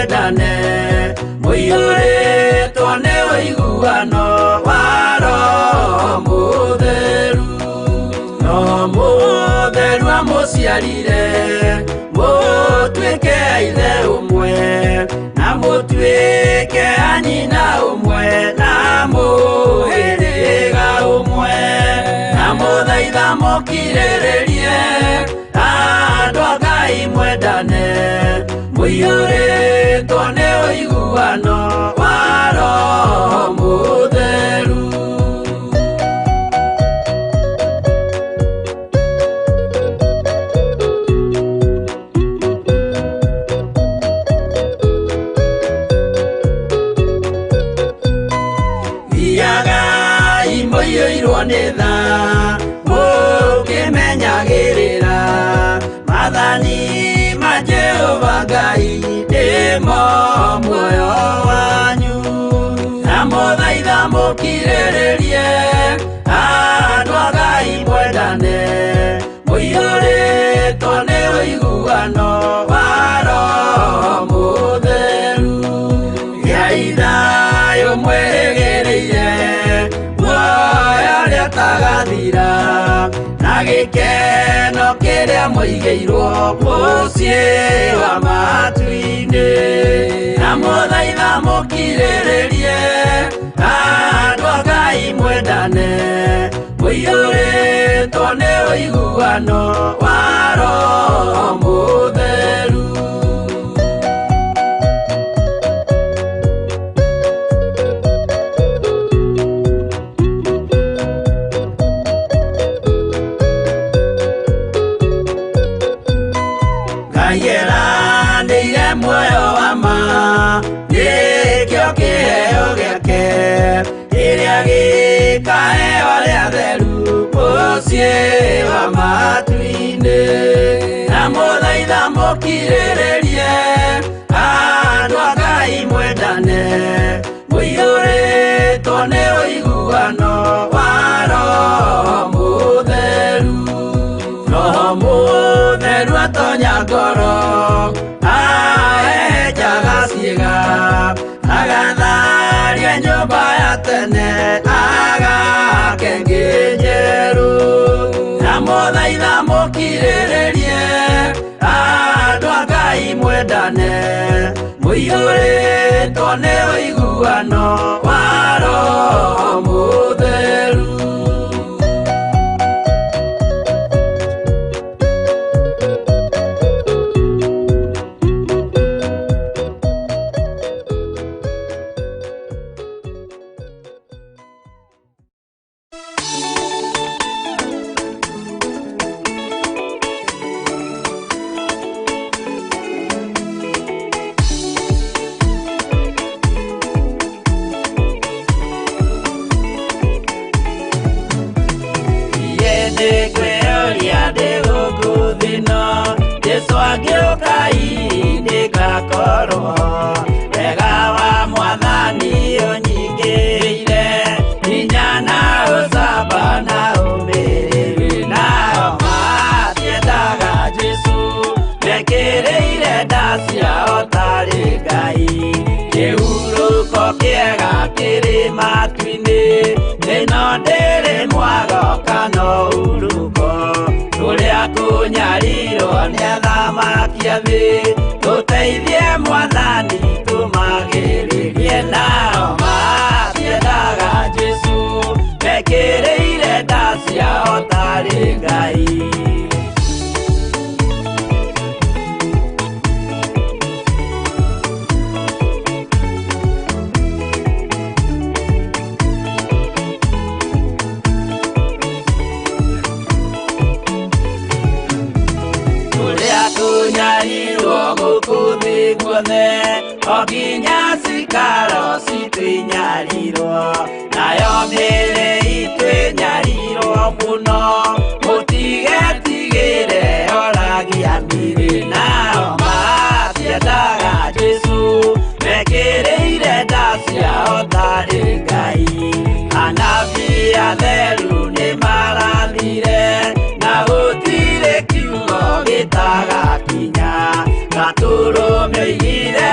mwendane mũiyũrĩtwo nĩ ũiguano wa Roho Mũtheru. Roho Mũtheru amũciarire mũtuĩke a ithe ũmwe na mũtuĩke a nyina ũmwe na mũhĩrĩga ũmwe, na mũthaitha mũkirĩrĩrie andũ a Ngai mwendane mũiyũrĩtwo nĩ ũiguano wa Roho Mũtheru. Thiagai mũiyũirwo nĩ tha mũkĩmenyagĩrĩra mathani ma Jehova Ngai nĩmo muoyo wanyu, na mũthaitha mũkirĩrĩrie andũ a Ngai mwendane mũiyũrĩtwo nĩ ũiguano wa Roho Mũtheru. Gĩai thayũ mwĩrĩgĩrĩire muoyo ũrĩa ũtagathira na gĩkeno kĩrĩa mũigĩirwo mũciĩ wa matu-inĩ, na mũthaitha mũkirĩrĩrie andũ a Ngai mwendane mũiyũrĩtwo nĩ ũiguano wa Roho Mũtheru. Nĩire muoyo wa ma nĩkĩo kĩheo gĩake kĩrĩa gĩkaheo arĩa atheru mũciĩ wa matu-inĩ, na mũthaitha mũkirĩrĩrie andũ a Ngai mwendane mũiyũrĩtwo nĩ ũiguano wa Roho Mũtheru. Roho Mũtheru atonya ngoro ahejaga ciĩga agatharia nyũmba ya tene agake ngĩ njerũ, na mũthaitha mũkirĩrĩrie andũ a Ngai mwendane mũiyũrĩtwo nĩ ũiguano wa Roho Mũtheru. Tũteithie Mwathani tũmagĩrĩrie nao matiendaga Jesu mekĩrĩire nda ciao tarĩ Ngai. Oginya cikaro citwĩnyarirwo nayo mĩĩrĩ itwĩnyarirwo mũno, mũtigetigĩre oragia mĩĩrĩ nao matiendaga Jesu mekĩrĩire nda ciao tarĩ Ngai. Anabii atheru nĩmarathire na gũtirĩ kiugo gĩtagakinya gatũrũmĩire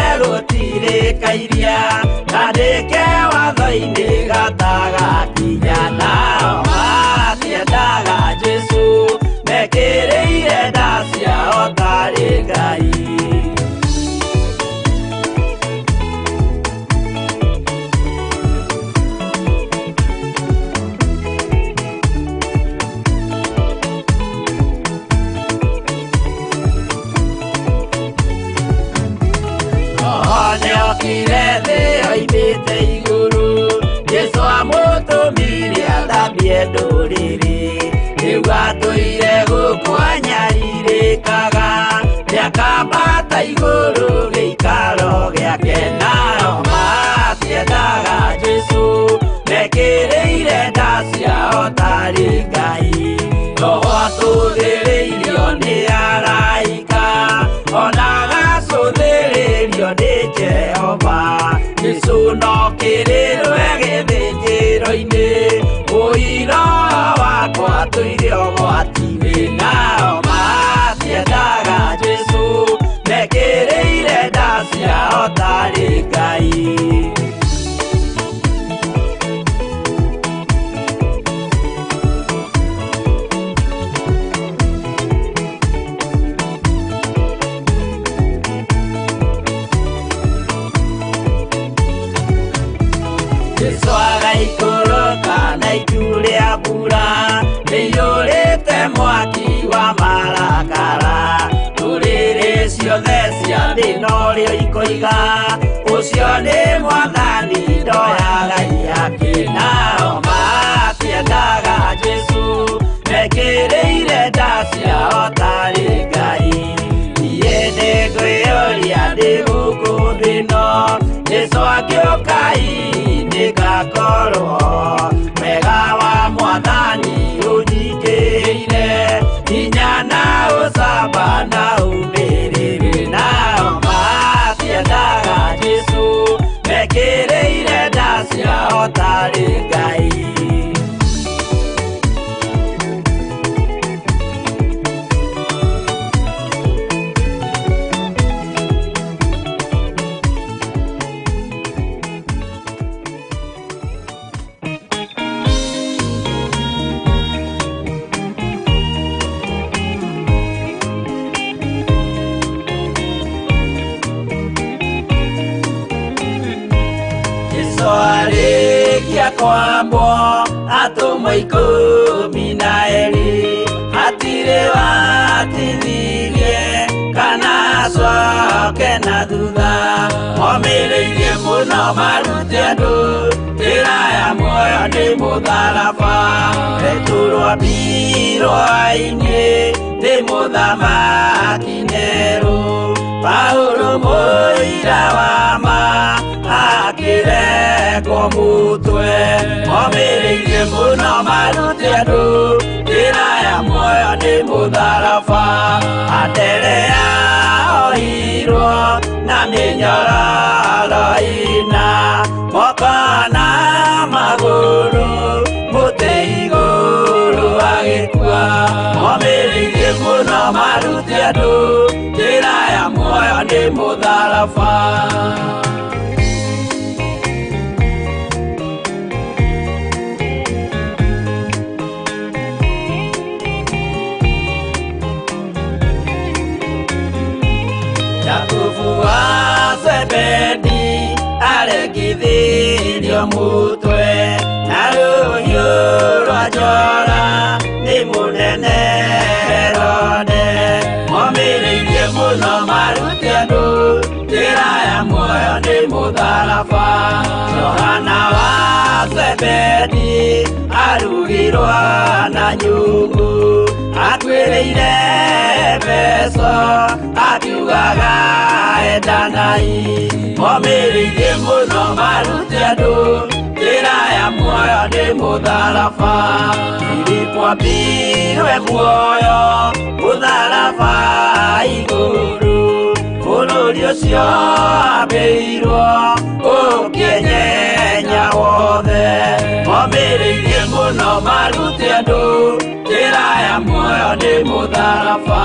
Ohone okire thĩ oimĩte igũrũ, Jesũ amũtũmire athambie ndũrĩrĩ. Rĩu atũire gũkũ anyarirĩkaga, nĩakambata igũrũ gĩikaro gĩake. Nao matiendaga Jesũ, mekĩrĩire nda ciao tarĩ Ngai. Roho acũthĩrĩirio nĩ araika, ona agacũthĩrĩrio nĩ Jehova. Jesũ no kĩrĩrwe gĩthĩnjĩro-inĩ, ũira wakwa tũire ũgwati-inĩ. Nao matiendaga Jesũ, mekĩrĩire nda ciao tarĩ Ngai. Jesũ agaikũrũka na itu rĩa mbura, rĩiyũrĩte mwaki wa marakara. Ndũrĩrĩ ciothe cia thĩ norĩo ikoiga, ũcio nĩ Mwathani ndoya Ngai yake. Nao matiendaga Jesũ, mekĩrĩire nda ciao tarĩ Ngai. Niĩ nĩngwĩyũria ndĩ gũkũ thĩ ĩno, Jesũ angĩũka ngakorwo wega wa Mwathani ũnyingĩrĩire, hinya na ũcamba na ũmĩrĩru. Nao matiendaga Jesũ, mekĩrĩire nda ciao tarĩ Ngai. Arĩkia kwambwo atũmwo 12, hatirĩ watithirie kana acoke na thutha. Momĩrĩirie mũno marute andũ, njĩra ya muoyo nĩ mũtharaba. Rĩtũrwo mbirwa-inĩ nĩ mũthamaki Nero, Paũlũ mũira wa ma akĩrekwo mũtwe. Momĩrĩirie mũno marute andũ, njĩra ya muoyo nĩ mũtharaba. Anderea ohirwo na mĩnyororo ina, moko na magũrũ, mũtĩ igũrũ agĩkua. Momĩrĩirie mũno marute andũ, njĩra ya muoyo nĩ mũtharaba. Jakubu wa Zebedi arengithirio mũtwe, na rũhiũ rwa njora nĩ mũnene Herode. Momĩrĩirie mũno marute andũ, njĩra ya muoyo nĩ mũtharaba. Johana wa Zebedi arugirwo na nyũngũ, atuĩrĩire Efeso akiugaga endanai. Momĩrĩirie mũno marute andũ, njĩra ya muoyo nĩ mũtharaba. Filipo ambirwe muoyo, mũtharaba igũrũ. Bũrũri ũcio ambĩirwo ũkĩenyenya wothe. Momĩrĩirie mũno marute andũ, njĩra ya muoyo nĩ mũtharaba.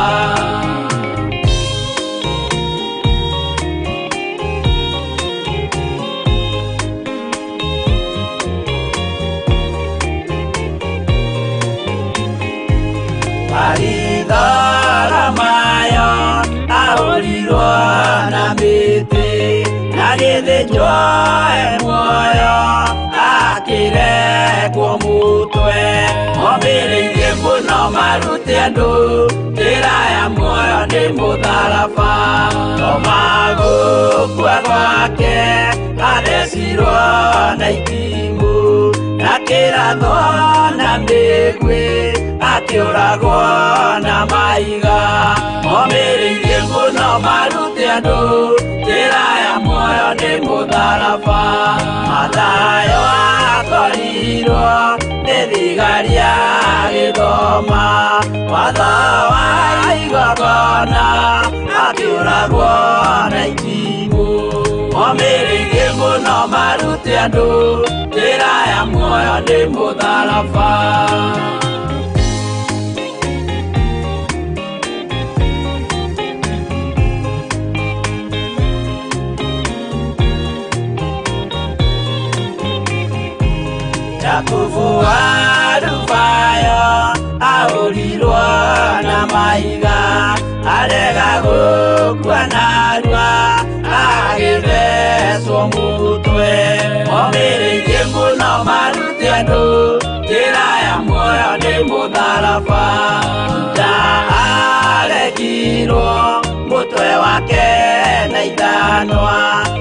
Maritha mayo ahũrirwo na mĩtĩ, na gĩthĩnjwo muoyo akĩrekwo mũtwe. Momĩrĩirie mũno marute andũ njĩra ya muoyo nĩ mũtharaba omagũkua gwake athecirwo na itimũ na kĩratho na mĩguĩ akĩũragwo na maiga momĩrĩirie mũno marute andũ njĩra ya muoyo nĩ mũtharaba Mathayo akorirwo nĩ thigari agĩthoma watho wa igongona akĩũragwo na itimũ momĩrĩirie mũno marute andũ njĩra ya muoyo nĩ mũtharaba Jakubu Arubayo ahũrirwo na maiga arega gũkua narua agĩthecwo mũtwe momĩrĩirie mũno marute andũ njĩra ya muoyo nĩ mũtharaba Juda aregirwo mũtwe wake na ithanwa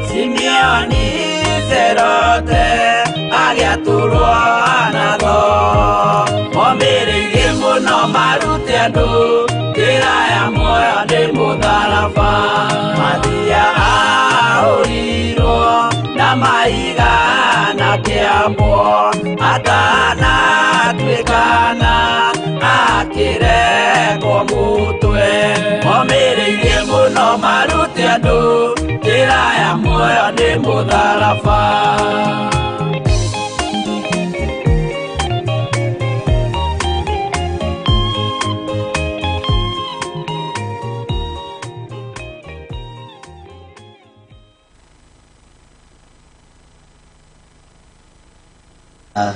Simeoni Zelote agĩatũrwo natho momĩrĩirie mũno marute andũ njĩra ya muoyo nĩ mũtharaba Mathia ahũrirwo na maiga na kĩambo atanatuĩkana akĩrekwo mũtwe momĩrĩirie mũno marute andũ njĩra ya muoyo nĩ mũtharaba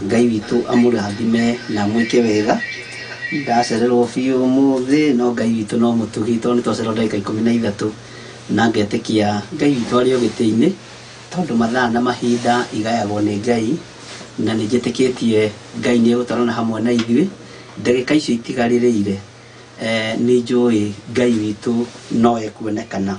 Ngai witũ amũrathime na mwĩke wega ndacererwo biũ ũmũthĩ no Ngai witũ no mũtugi tondũ nĩtwacererwo ndagĩka 13 na ngetĩkia Ngai witũ arĩ o gĩtĩ-inĩ tondũ mathaa na mahinda igayagwo nĩ Ngai na nĩnjĩtĩkĩtie Ngai nĩegũtwarana hamwe na ithuĩ ndagĩka icio itigarĩrĩire nĩnjũĩ Ngai witũ no ekuonekana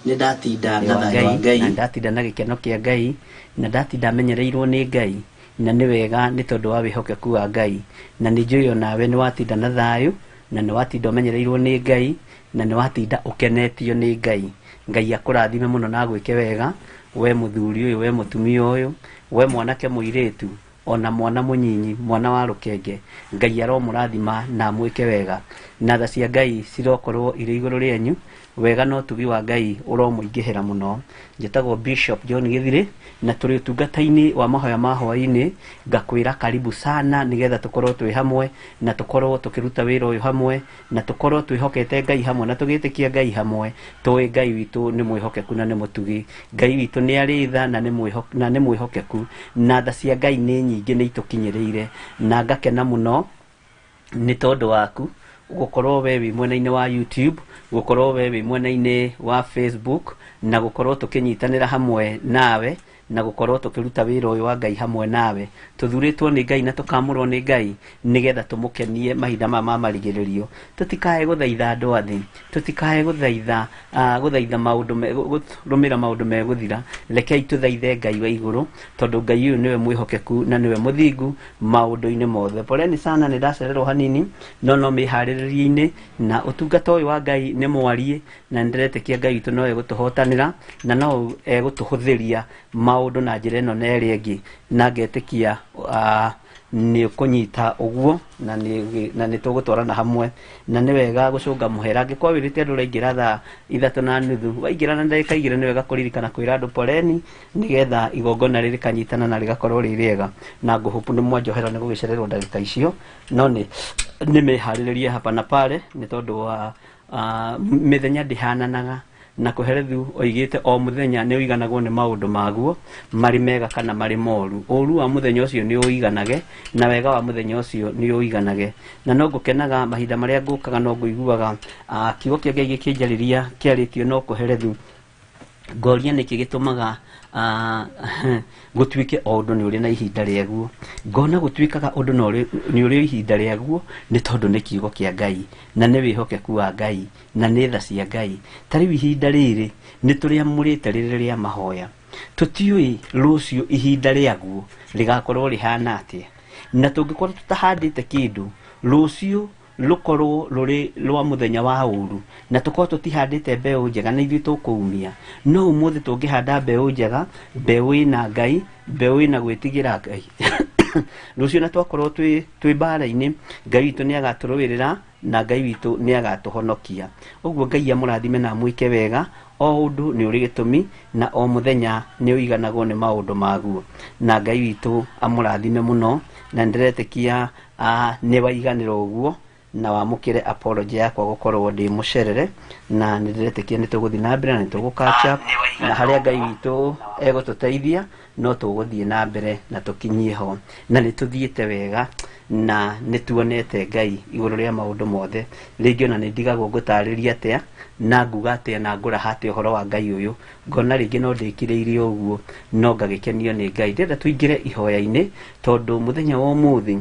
nĩndatinda na thayũ wa Ngai na ndatinda na gĩkeno kĩa Ngai na ndatinda menyereirwo nĩ Ngai na nĩ wega nĩ tondũ wa wĩhokeku wa Ngai na nĩnjũĩ onawe nĩwatinda na thayũ na nĩwatinda ũmenyereirwo nĩ Ngai na nĩwatinda ũkenetio nĩ Ngai Ngai akũrathime mũno na gwĩke wega we mũthuri ũyũ we mũtumia ũyũ we mwanake mũirĩtu ona mwana mũnyinyi mwana wa rũkenge Ngai aromũrathima na mwĩke wega na tha cia Ngai cirokorwo irĩ igũrũ rĩenyu wega no tugi wa Ngai ũromũingĩhĩra mũno njĩtagwo Bishop John Gĩthirĩ na tũrĩ ũtungata-inĩ wa mahoya ma hwaĩ-inĩ ngakwĩra karibu sana nĩgetha tũkorwo twĩ hamwe na tũkorwo tũkĩruta wĩra ũyũ hamwe na tũkorwo twĩhokete Ngai hamwe na tũgĩtĩkia Ngai hamwe tũĩ Ngai witũ nĩ mwĩhokeku na nĩ mũtugi Ngai witũ nĩ arĩ tha na nĩ mwĩhokeku na tha cia Ngai nĩ nyingĩ nĩ itũkinyĩrĩire na ngakena mũno nĩ tondũ waku gũkorwo we wĩ mwena-inĩ wa YouTube gũkorwo we wĩ mwena-inĩ wa Facebook na gũkorwo tũkĩnyitanĩra hamwe nawe na gũkorwo tũkĩruta wĩra ũyũ wa Ngai hamwe nawe tũthurĩtwo nĩ Ngai na tũkamũrwo nĩ Ngai nĩgetha tũmũkenie mahinda ma marigĩrĩrio tũtikae gũthaitha andũ athĩ tũtikae gũthaitha maũndũ rũmĩra maũndũ megũthira rekei tũthaithe Ngai wa igũrũ tondũ Ngai ũyũ nĩwe mwĩhokeku na nĩwe mũthingu maũndũ-inĩ mothe poleni sana nĩ ndacererwo hanini no mĩharĩrĩrie-inĩ na ũtungata ũyũ wa Ngai nĩ mwarie na nĩndĩretĩkia Ngai witũ no egũtũhotanĩra na no egũtũhũthĩria maũndũ na njĩra ĩno na ĩrĩa ĩngĩ na ngetĩkia nĩ kũnyita ũguo na nĩ tũgũtwarana hamwe na nĩ wega gũcũnga mũhera angĩkorwo wĩrĩte andũ ũraingĩra thaa 3:30 waingĩra na ndagĩka 2 nĩ wega kũririkana kwĩra andũ poleni nĩgetha igongona rĩrĩ kanyitana na rĩgakorwo rĩ rĩega na ngũhopu nĩ mwanjohera nĩ gũgĩcererwo ndagĩka icio no nĩ meharĩrĩrie hapa na pale nĩ tondũ wa mĩthenya ndĩhananaga na Kũherethu oigĩte o mũthenya nĩ ũiganagwo nĩ maũndũ maguo marĩ mega kana marĩ moru ũru wa mũthenya ũcio nĩ ũiganage na wega wa mũthenya ũcio nĩ ũiganage na no ngũkenaga mahinda marĩa ngũkaga no ngũiguaga kiugo kĩa Ngai gĩkĩnjarĩria kĩarĩtio no Kũherethu ngoria niki gitumaga gutwike undu ni uri na ihinda rieguo ngona gutwikaga undu ni uri ihinda rieguo ni tondu ni kiugo kia Ngai na ni wihokeku wa Ngai na ni tha cia Ngai tari ihinda riri ni turiamurite riria mahoya tutiui rucio ihinda riaguo rigakorwo rihana atia na tungikorwo tutahandite kindu rucio lukorwo ruri rwa muthenya wa uru na tukorwo tutihandite mbeu njega na ithuĩ tukumia no umuthi tungihanda mbeu njega mbeu ina Ngai mbeu ina gwitigira Ngai rucio na twakorwo twi bara-ini Ngai witu ni agaturũwĩrĩra na Ngai witu ni agatuhonokia ũguo Ngai amũrathime na mwike wega o undu ni uri gitumi na o muthenya ni uiganagwo ni maundu maguo na Ngai witu amũrathime muno na ndiretekia ni waiganĩrwo ũguo na wamukire apology yakwa gukorwo ndi mucerere na ndiretekia ni tuguthi na mbere na ni tugukacha na haria Ngai witu egututeithia no tuguthie na mbere na tukinyie ho na ni tuthiete wega na ni tuonete Ngai iguru ria maundu mothe ringi ona ni ndigagwo ngutariria atia na nguga atia na ngura hate uhoro wa Ngai uyu ngona ringi no ndikiriire uguo no ngagikenio ni Ngai ndenda tuingire ihoya-ini tondu muthenya wa umuthi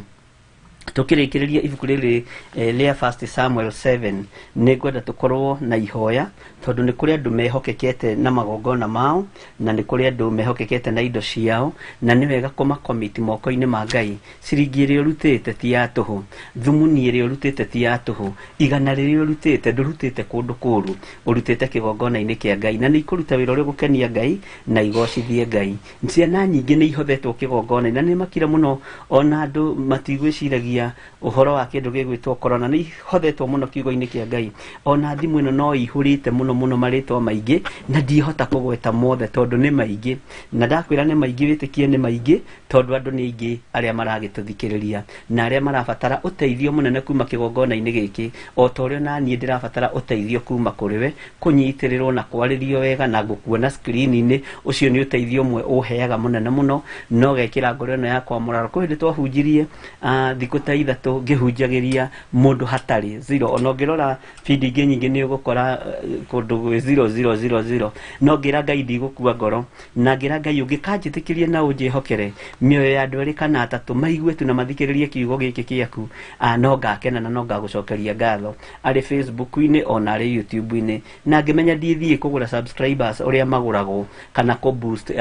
tukirikiriria ibuku riri ria 1 Samuel 7 ni ngwenda tukorwo na ihoya tondu ni kuri andu mehokekete na magongona mao na ni kuri andu mehokekete na indo ciao na ni wega kuma commit moko-ini ma Ngai ciringi iri urutite ti ya tuhu thumuni iri urutite ti ya tuhu igana riri urutite ndurutite kundu kuru urutite kigongona-ini kia Ngai na ni ikuruta wira uri gukenia Ngai na igocithie Ngai ciana nyingi ni ihothetwo kigongona na ni makira muno ona andu matigwiciragia uhoro wa kindu gigwitwo corona ni ihothetwo muno kiugo-ini kia Ngai ona thimu ino no ihurite muno maritwa maingi na ndihota kugweta mothe tondu ni maingi na ndakwira ni maingi witikie ni maingi tondu andu ni aingi aria maragituthikiriria na aria marabatara uteithio munene kuma kigongona-ini giki o torio na nie ndirabatara uteithio kuma kuriwe kunyitirirwo na kwaririo wega na gukuona screen-ini ucio ni uteithio umwe uheaga munene muno no gekira ngoro ino yakwa muraro ko hindi twahunjirie thiku ta ithatu ngihunjagiria mundu hatari zero ono ngirora feed ingi nyingi ni ugukora kundu 0000 no ngira Ngai ndigukua ngoro na ngira Ngai ungikanjitikirie na unjihokere mioyo ya andu eri kana atatu maigue tu na mathikiririe kiugo giki kiaku no ngakena na no ngagucokeria ngatho ari Facebook-ini ona ari YouTube-ini na ngimenya ndithie kugura subscribers uria maguragwo kana ko boost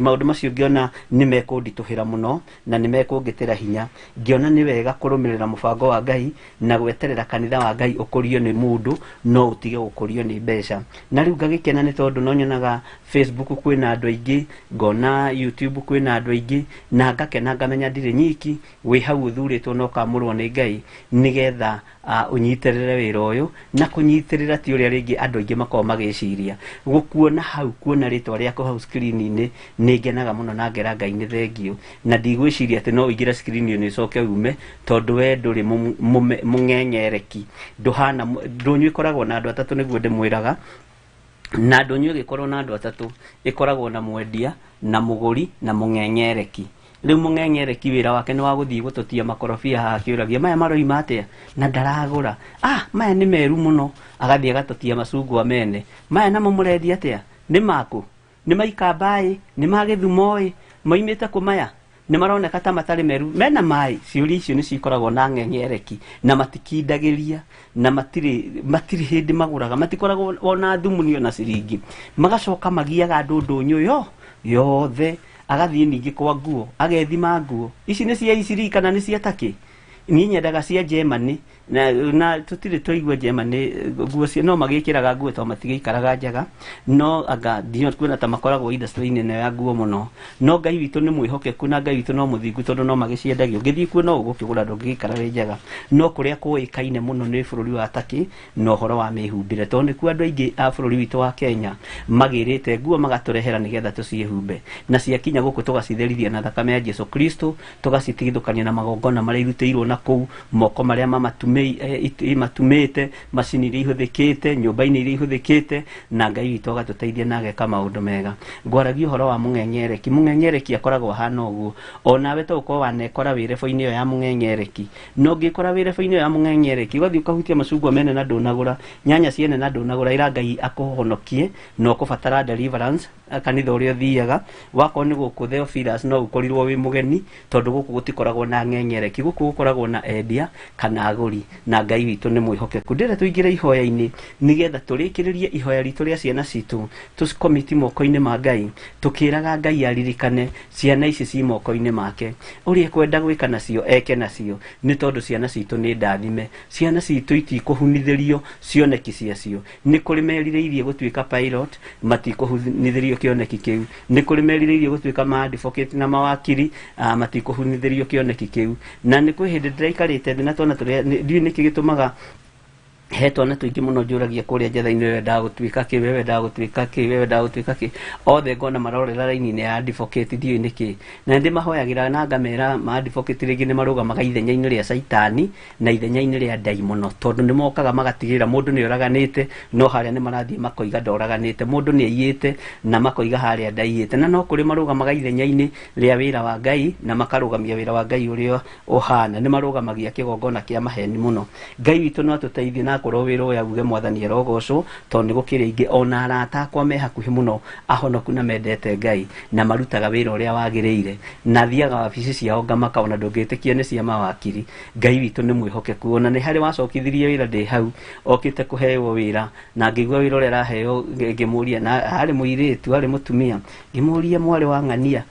maundu macio ngiona ni mekundituhira muno na ni mekungitira hinya ngiona ni wega kurumirira mubango wa Ngai na gweterera kanitha wa Ngai ukurio ni mundu no utige gukurio ni mbeca na riu ngagikena ni tondu no nyonaga Facebook kwina andu aingi ngona YouTube kwina andu aingi na ngakena ngamenya ndire nyiki wi hau uthuritwo no kamurwo ni Ngai nigetha unyitirire wira uyu na kunyitirira ti uria ringi andu aingi makao magiciria gukuona hau kuona ritwa riako hau screen-ini ni ngenaga muno na ngera Ngai ni thengio na ndigwiciria ati no uingira screen-ini icoke ume tondu we nduri mungenyereki nduhana ndunyu ikoragwo na andu atatu niguo ndimwiraga na ndunyu igikorwo na andu atatu ikoragwo na mwendia na muguri na mungenyereki riu mungenyereki wira wake ni wa guthii gututia makorofia haha akiuragia maya maroima atia na ndaragura maya ni meru muno agathii agatutia macungwa mene maya namo murendia atia ni maku ni maikambai ni magithumoi moimite ku maya ni maroneka ta matari meru mena mai ciuri icio ni cikoragwo na ngenyereki na matikindagiria na matiri hindi maguraga matikoragwo ona thumuni ona ciringi magacoka magiaga andu ndunyu yothe agathii ningi kwa nguo agethima nguo ici ni cia Isiri kana ni cia Taki ni nyendaga cia Germany na tutire toigwe Germany nguo cia no magikiraga nguo to matigikaraga njaga no anga dio kwena ta makoragwo industry-ini na ya nguo muno no Ngai witu ni mwihokeku na Ngai witu no muthingu tondu no magiciendagio ngithii kuo no ugukigura ndungikara ri njaga no kuria kuikaine muno ni bururi wa Taki no horo wa mihumbire tondu ku andu aingi a bururi witu wa Kenya magirite nguo magaturehera nigetha tuciehumbe na ciakinya guku tugacitherithia na thakame ya Jesu Kristo tugacitigithukania na magongona maria irutiirwo na kuu moko maria mamatume imatumite macini iria ihuthikite nyumba-ini iria ihuthikite na Ngai witũ agatuteithia na ageka maũndũ mega. Ngwaragia ũhoro wa mũng'eng'ereki. Mũng'eng'ereki akoragwo hana ũguo, onawe to ũkorwo wanekora wĩ rebo-inĩ ĩyo ya mũng'eng'ereki, no ngĩkora wĩ rebo-inĩ ĩyo ya mũng'eng'ereki ũgathiĩ ũkahutia macungwa mene na ndũnagũra, nyanya ciene na ndũnagũra, ira Ngai akũhonokie no kũbatara deliverance kanitha ũrĩa ũthiaga. Wakorwo nĩ gũkũ Theophilus no ũkorirwo wĩ mũgeni, tondũ gũkũ gũtikoragwo na ng'eng'ereki, gũkũ gũkoragwo na endia kana agũri, na Ngai witũ nĩ mwĩhokeku. Ndĩrenda tũingĩre ihoya-inĩ nĩgetha tũrĩkĩrĩrie ihoya ritũ rĩa ciana citũ tũcikomiti moko-inĩ ma Ngai, tũkĩraga Ngai aririkane ciana ici ci moko-inĩ make, ũrĩa ekwenda gwĩka nacio eke nacio, nĩ tondũ ciana citũ nĩ ndathime. Ciana citũ itikũhunithĩrio cioneki ciacio. Nĩ kũrĩ merirĩirie gũtuĩka pilot, matikũhunithĩrio kĩoneki kĩu. Nĩ kũrĩ merirĩirie gũtuĩka ma advocate na mawakiri, matikũhunithĩrio kĩoneki kĩu. Na nĩ kwĩ hĩndĩ ndĩraikarĩte thĩ na twana tũrĩa ndiũĩ nĩkĩ gĩtũmaga he twana tũingĩ mũno njũragia kũrĩa njatha-inĩ, wewe ndagũtuĩka kĩ, wewe ndagũtuĩka kĩ, wewe ndagũtuĩka kĩ, othe ngona marorera raini-inĩ ya advocate ndiũĩ nĩkĩ, na ndĩmahoyagĩra na ngamera ma advocate rĩngĩ nĩ marũgamaga ithenya-inĩ rĩa caitani na ithenya-inĩ rĩa ndaimono, tondũ nĩ mokaga magatigĩrĩra mũndũ nĩ oraganĩte, no harĩa nĩ marathiĩ makoiga ndoraganĩte, mũndũ nĩ aiyĩte na makoiga harĩa ndaiyĩte. Na no kũrĩ marũgamaga ithenya-inĩ rĩa wĩra wa Ngai na makarũgamia wĩra wa Ngai ũrĩa ũhana, nĩ marũgamagia kĩgongona kĩa maheni mũno. Ngai witũ no atũteithie na akorwo wĩra ũyũ auge Mwathani arogocwo, tondũ nĩ gũkĩrĩ aingĩ ona arata akwa me hakuhĩ mũno ahonoku na mendete Ngai na marutaga wĩra ũrĩa wagĩrĩire, na thiaga wabici ciao ngamaka ona ndũngĩtĩkia nĩ cia mawakiri. Ngai witũ nĩ mwĩhokeku, ona nĩ harĩ wacokithirie wĩra ndĩ hau okĩte kũheo wĩra na ngĩigua wĩra ũrĩa araheo, ngĩmũria na harĩ mũirĩtu harĩ mũtumia, ngĩmũria mwarĩ wa ng'ania,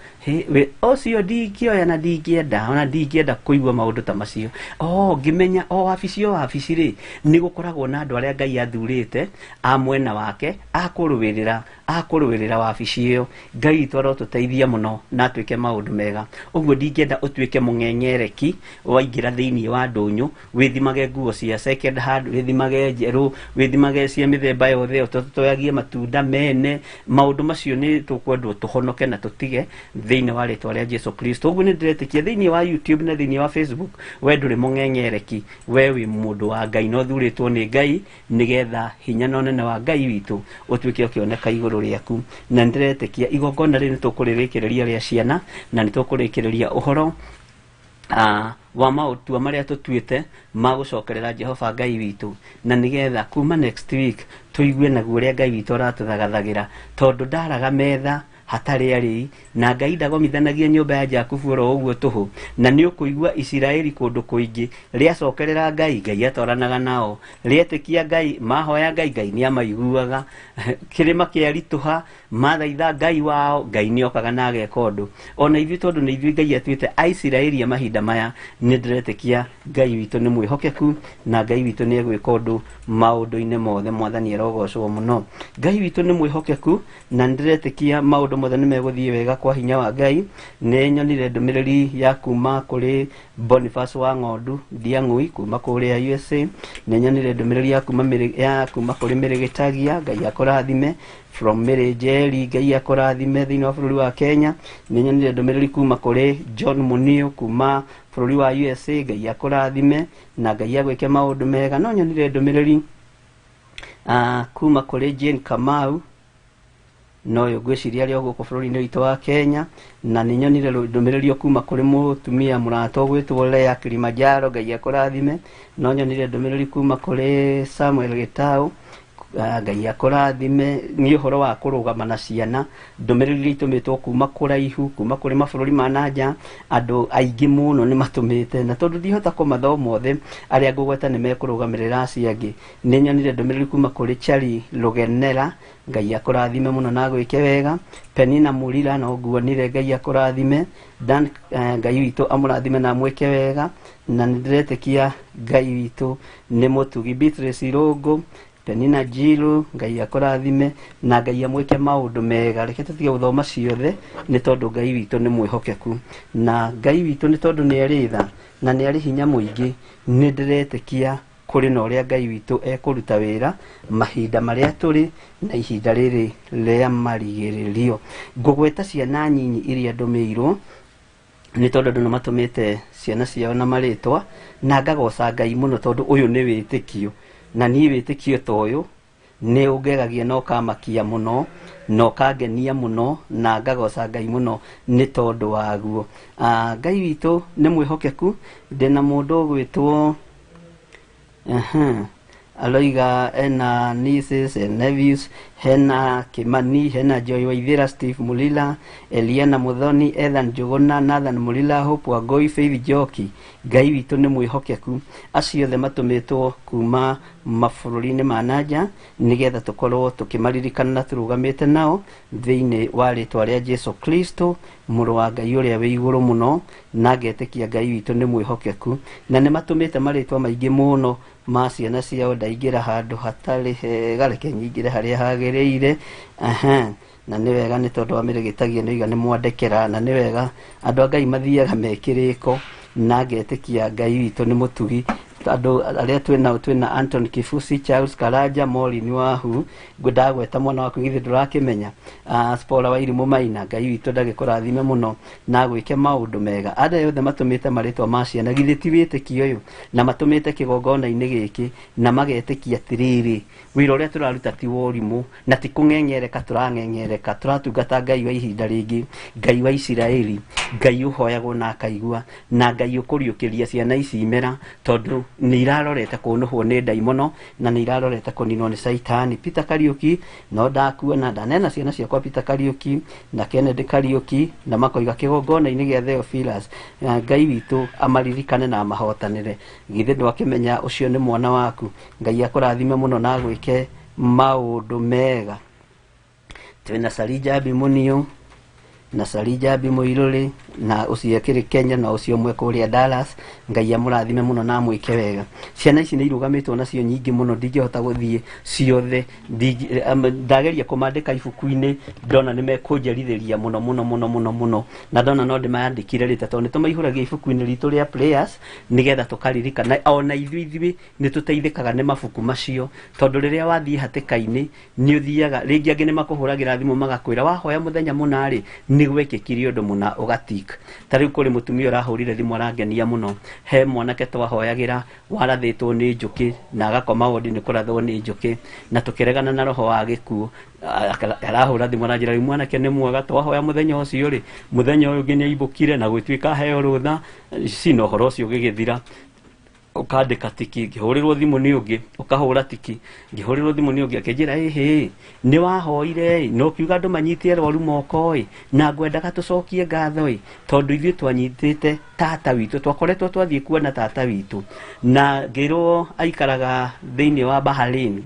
ũcio ndingĩoya na ndingĩenda, ona ndingĩenda kũigua maũndũ ta macio. Ngĩmenya o wabici rĩ nĩ gũkoragwo na andũ arĩa Ngai athurĩte a mwena wake akũrũĩrĩra wabici ĩyo. Ngai witũ arotũteithia mũno na atuĩke maũndũ mega. Ũguo ndingĩenda ũtuĩke mũng'eng'ereki waingĩra thĩinĩ wa ndũnyũ, wĩthimage nguo cia second hand, wĩthimage njerũ, wĩthimage cia mĩthemba yothe, ũtoyagie matunda mene. Maũndũ macio nĩ tũkwendwo tũhonoke na tũtige thĩinĩ wa rĩtwa rĩa Jesu Kristo. Ũguo nĩ ndĩretĩkia thĩinĩ wa YouTube na thĩinĩ wa Facebook, we ndũrĩ mũng'eng'ereki, we wĩ mũndũ wa Ngai no thurĩtwo nĩ Ngai nĩgetha hinya na ũnene wa Ngai witũ ũtuĩke ũkĩoneka igũrũ rĩaku. Na ndĩretĩkia igongona rĩrĩ nĩ tũkũrĩrĩkĩrĩria rĩa ciana na nĩ tũkũrĩkĩrĩria ũhoro wa maũtua marĩa tũtuĩte ma gũcokerera Jehova Ngai witũ, na nĩgetha kuma next week tũigue naguo ũrĩa Ngai witũ aratũthagathagĩra, tondũ ndaraga metha hatarĩ arĩi na Ngai ndagomithanagia nyũmba ya Jakubu oro ũguo tũhũ. Na nĩ ũkũigua Isiraeli kũndũ kũingĩ rĩacokerera Ngai, Ngai atwaranaga nao, rĩetĩkia Ngai, mahoya Ngai, Ngai nĩ amaiguaga, kĩrĩma kĩaritũha mathaitha Ngai wao, Ngai nĩ okaga na ageka ũndũ. Ona ithuĩ tondũ nĩ ithuĩ Ngai atuĩte Aisiraeli a mahinda maya, nĩ ndĩretĩkia Ngai witũ nĩ mwĩhokeku na Ngai witũ nĩ egwĩka ũndũ maũndũ-inĩ mothe. Mwathani arogocwo mũno. Ngai witũ nĩ mwĩhokeku na ndĩretĩkia maũndũ mothe nĩ megũthiĩ wega kwa hinya wa Ngai. Nĩ nyonire ndũmĩrĩri ya kuma kũrĩ Boniface wa Ng'ondu Ndiang'ui kuma kũrĩa USA. Nĩ nyonire ndũmĩrĩri ya kuma kũrĩ Mĩrĩgĩtagia, Ngai akũrathime. From Mary Njeri, Ngai akũrathime thĩinĩ wa bũrũri wa Kenya. Nĩ nyonire ndũmĩrĩri kuma kũrĩ John Munio kuma bũrũri wa USA, Ngai akũrathime na Ngai agwĩke maũndũ mega. No nyonire ndũmĩrĩri kuma kũrĩ Jane Kamau, no ũyũ ngwĩciria arĩ o gũkũ bũrũri-inĩ witũ wa Kenya. Na nĩ nyonire ndũmĩrĩri kuma kũrĩ mũtumia mũrata ũgwĩtwo Lea Kilimanjaro, Ngai akũrathime. No nyonire ndũmĩrĩri kuma kũrĩ Samuel Gĩtaũ, Ngai akũrathime. Nĩ ũhoro wa kũrũgama na ciana, ndũmĩrĩri iria itũmĩtwo kuma kũraihu, kuma kũrĩ mabũrũri ma nanja, andũ aingĩ mũno nĩ matũmĩte, na tondũ ndihota kũmathoma othe arĩa ngũgweta nĩ mekũrũgamĩrĩra acio angĩ. Nĩ nyonire ndũmĩrĩri kuma kũrĩ Chari Lugenera, Ngai akũrathime mũno na gwĩke wega. Penina Mũrira no nguonire, Ngai akũrathime. Dan Ngai witũ amũrathime na mwĩke wega, na nĩ ndĩretĩkia Ngai witũ nĩ mũtugi. Beatrice Irũngũ, Penina Jiru, Ngai akũrathime na Ngai amwĩke maũndũ mega. Reke tũtige gũthoma ciothe nĩ tondũ Ngai witũ nĩ mwĩhokeku, na Ngai witũ nĩ tondũ nĩ arĩ tha na nĩ arĩ hinya mũingĩ. Nĩ ndĩretĩkia kũrĩ na ũrĩa Ngai witũ ekũruta wĩra mahinda marĩa tũrĩ na ihinda rĩrĩ rĩa marigĩrĩrio. Ngũgweta ciana nyinyi iria ndũmĩirwo nĩ tondũ andũ nĩ matũmĩte ciana ciao na marĩtwa, na ngagoca Ngai mũno tondũ ũyũ nĩ wĩtĩkio, na niĩ wĩtĩkio ta ũyũ nĩ ũngegagia na ũkamakia mũno na ũkangenia mũno, na ngagoca Ngai mũno nĩ tondũ waguo. Ngai witũ nĩ mwĩhokeku. Ndĩna mũndũ ũgwĩtwo aloiga ena nieces and nephews, hena Kimani, hena Joy Waithira, Steve Mulila, Eliana Muthoni, Ethan Jogona, Nathan Mulila, Hope Wangoi, Faith Joki. Ngai witũ nĩ mwĩhokeku. Acio othe matũmĩtwo kuma mabũrũri-inĩ ma nanja nĩgetha tũkorwo tũkĩmaririkana na tũrũgamĩte nao thĩinĩ wa rĩtwa rĩa Jesu Kristo, mũrũ wa Ngai ũrĩa wĩ igũrũ mũno, na ngetĩkia Ngai witũ nĩ mwĩhokeku, na nĩ matũmĩte marĩtwa maingĩ mũno ma ciana ciao. Ndaingĩra handũ hatarĩ hega, reke nyingĩre harĩa hagĩrĩire. Na nĩ wega nĩ tondũ wa mĩrĩgĩtagia nĩ iga nĩ mwandĩkĩra, na nĩ wega andũ a Ngai mathiaga mekĩrĩko, na ngetĩkia Ngai witũ nĩ mũtugi. Andũ arĩa twĩna Anton Kifusi, Charles Karanja, Maureen Wahu, ndagweta mwana waku githĩ ndũrakĩmenya, Spora wa Irimũ Maina. Ngai witũ ndagĩkũrathime mũno na gwĩke maũndũ mega. Andũ othe matũmĩte marĩtwa ma ciana, githĩ ti wĩtĩkio ũyũ, na matũmĩte kĩgongona-inĩ gĩkĩ, na magetĩkia atĩrĩrĩ, wĩra ũrĩa tũraruta ti wa ũrimũ, na ti kũng'eng'ereka tũrang'eng'ereka, tũratungata Ngai wa ihinda rĩngĩ, Ngai wa Isiraeli, Ngai ũhoyagwo na akaigua, na Ngai ũkũriũkĩria ciana ici imera, tondũ nĩ irarorete kũnũhwo nĩ ndaimono, na nĩ irarorete kũninwo nĩ Saitani. Peter Kariuki no ndakuona, ndanena ciana ciakwa Peter Kariuki na Kennedy Kariuki, na makoiga kĩgongona-inĩ gĩa Theophilus. Ngai witũ amaririkane na amahotanĩre. Githĩ ndwakĩmenya ũcio nĩ mwana waku? Ngai akũrathime mũno na gwĩke maũndũ mega. Twĩna Sarija Bimunio na Sarija Bimũirũrĩ, na ũcio kĩrĩ Kenya, na ũcio ũmwe kũrĩa Dallas. Ngai amũrathime mũno na mwĩke wega. Ciana ici nĩ irũgamĩtwo nacio nyingĩ mũno, ndingĩhota gũthiĩ ciothe, ndageria kũmandĩka ibuku-inĩ, ndona nĩ mekũnjerithĩria mũno mũno mũno mũno mũno, na ndona no ndĩmayandĩkire rĩta, tondũ nĩ tũmaihũragia ibuku-inĩ ritũ rĩa prayers nĩgetha tũkaririkana. Ona ithuĩ nĩ tũteithĩkaga nĩ mabuku macio, tondũ rĩrĩa wathiĩ hatĩka-inĩ nĩ ũthiaga rĩngĩ, angĩ nĩ makũhũragĩra thimũ magakwĩra wahoya mũthenya mũna-rĩ nĩ gwekĩkire ũndũ mũna ũgatika. Ta rĩu kũrĩ mũtumia ũrahũrire thimũ arangenia mũno, he mwanake twahoyagĩra warathĩtwo nĩ njũkĩ na agakoma wodi nĩ kũrathwo nĩ njũkĩ, na tũkĩregana na roho wa gĩkuũ. Arahũra thimũ na njĩra rĩu mwanake nĩ mwega, twahoya mũthenya ũcio-rĩ, mũthenya ũyũ ũngĩ nĩ aimbũkire na gwĩtuĩka heo rũtha, cina ũhoro ũcio ũgĩgĩthira. Ukandĩka tiki, ngĩhũrĩrwo thimũ nĩ ũngĩ, ũkahũra tiki, ngĩhũrĩrwo thimũ nĩ ũngĩ, akĩnjĩra ĩhĩ nĩ wahoire no kiuga andũ manyite rwaru moko na ngwendaga tũcokie ngatho tondũ ithuĩ twanyitĩte tata witũ, twakoretwo twathiĩ kuona tata witũ, na ngĩrwo aikaraga thĩinĩ wa Bahrain,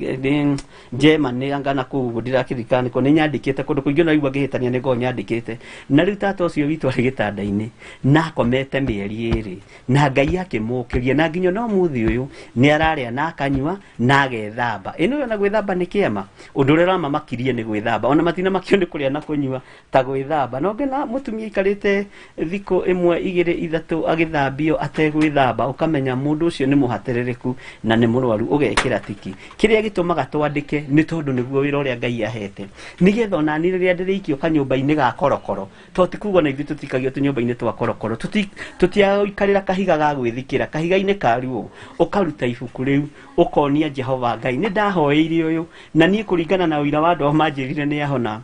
Germany angana kũu ndirakĩrikana nĩkũ, nĩ nyandĩkĩte kũndũ kũingĩ na igua ngĩhĩtania nĩ ngoo nyandĩkĩte, na rĩu tata ũcio witũ arĩ gĩtanda-inĩ na akomete mĩeri ĩrĩ, na Ngai akĩmũkĩria, na nginya no mũthĩ ũyũ nĩ ararĩa na akanyua na agethamba. Ĩno yo na gwĩthamba nĩ kĩama, ũndũ ũrĩa ũramamakirie nĩ gwĩthamba, ona matina makio nĩ kũrĩa na kũnyua ta gwĩthamba. No ngĩna mũtumia aikarĩte thikũ ĩmwe igĩrĩ ithatũ agĩthambio ategwĩthamba, ũkamenya mũndũ ũcio nĩ mũhatĩrĩrĩku na nĩ mũrwaru, ũgekĩra tiki. Kĩrĩa gĩtũmaga twandĩke nĩ tondũ nĩguo wĩra ũrĩa Ngai ahete, nĩgetha ona niĩ rĩrĩa ndĩrĩikio kanyũmba-inĩ ga korokoro, to ti kuga na ithuĩ tũtikagio tũnyũmba-inĩ twa korokoro, tũtiaikarĩra kahiga ga gwĩthikĩra, kahiga-inĩ karuo ũkaruta ibuku rĩu ũkonia Jehova Ngai, nĩ ndahoeire ũyũ, na niĩ kũringana na ũira wa andũ ao manjĩrire nĩ ahona,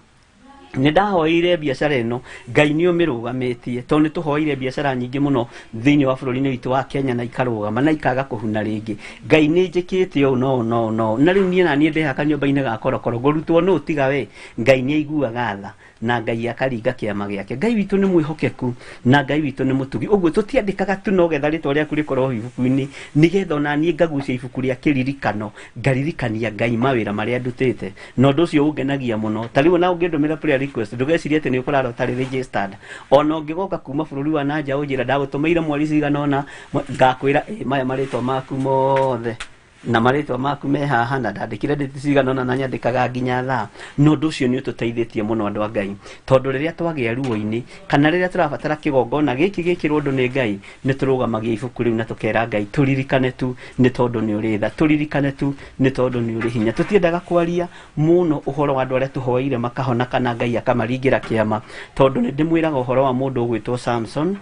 nĩ ndahoeire biacara ĩno, Ngai nĩ ũmĩrũgamĩtie, tondũ nĩ tũhoeire biacara nyingĩ mũno thĩinĩ wa bũrũri-inĩ witũ wa Kenya na ikarũgama na ikaga kũhuna rĩngĩ. Ngai nĩ njĩkĩte ũũ no, na rĩu niĩ na niĩ ndĩhaka nyũmba-inĩ ga korokoro ngũrutwo nũ tiga we, Ngai nĩ aiguaga tha na Ngai akaringa kĩama gĩake. Ngai witũ nĩ mwĩhokeku na Ngai witũ nĩ mũtugi, ũguo tũtiandĩkaga tu no getha rĩtwa rĩaku rĩkorwo ibuku-inĩ, nĩgetha ona niĩ ngagucia ibuku rĩa kĩririkano, ngaririkania Ngai mawĩra marĩa ndutĩte, na ũndũ ũcio ũngenagia mũno. Ta rĩu ona ũngĩndũmĩra prayer request ndũgecirie atĩ nĩ ũkũrara ũtarĩ registered, ona ũngĩgoka kuma bũrũri wa nanja ũnjĩra ndagũtũmĩire mweri cigana ũna, ngakwĩra maya marĩtwa maku mothe na maritwa maku me haha na ndandikire ndĩtigana na nyandĩkaga nginya thaa no ũndũ ũcio nĩ ũtũteithĩtie mũno andũ a Ngai tondũ rĩrĩa twagĩa ruo-inĩ kana rĩrĩa tũrabatara kĩgongona gĩkĩ gĩkĩrwo ũndũ nĩ Ngai nĩ tũrũgamagia ibuku rĩu na tũkera Ngai tũririkane tu nĩ tondũ nĩ ũrĩ tha tũririkane tu nĩ tondũ nĩ ũrĩ hinya tũtiendaga kwaria mũno ũhoro wa andũ arĩa tũhoeire makahona kana Ngai akamaringĩra kĩama tondũ nĩ ndĩmwĩraga ũhoro wa mũndũ ũgwĩtwo Samson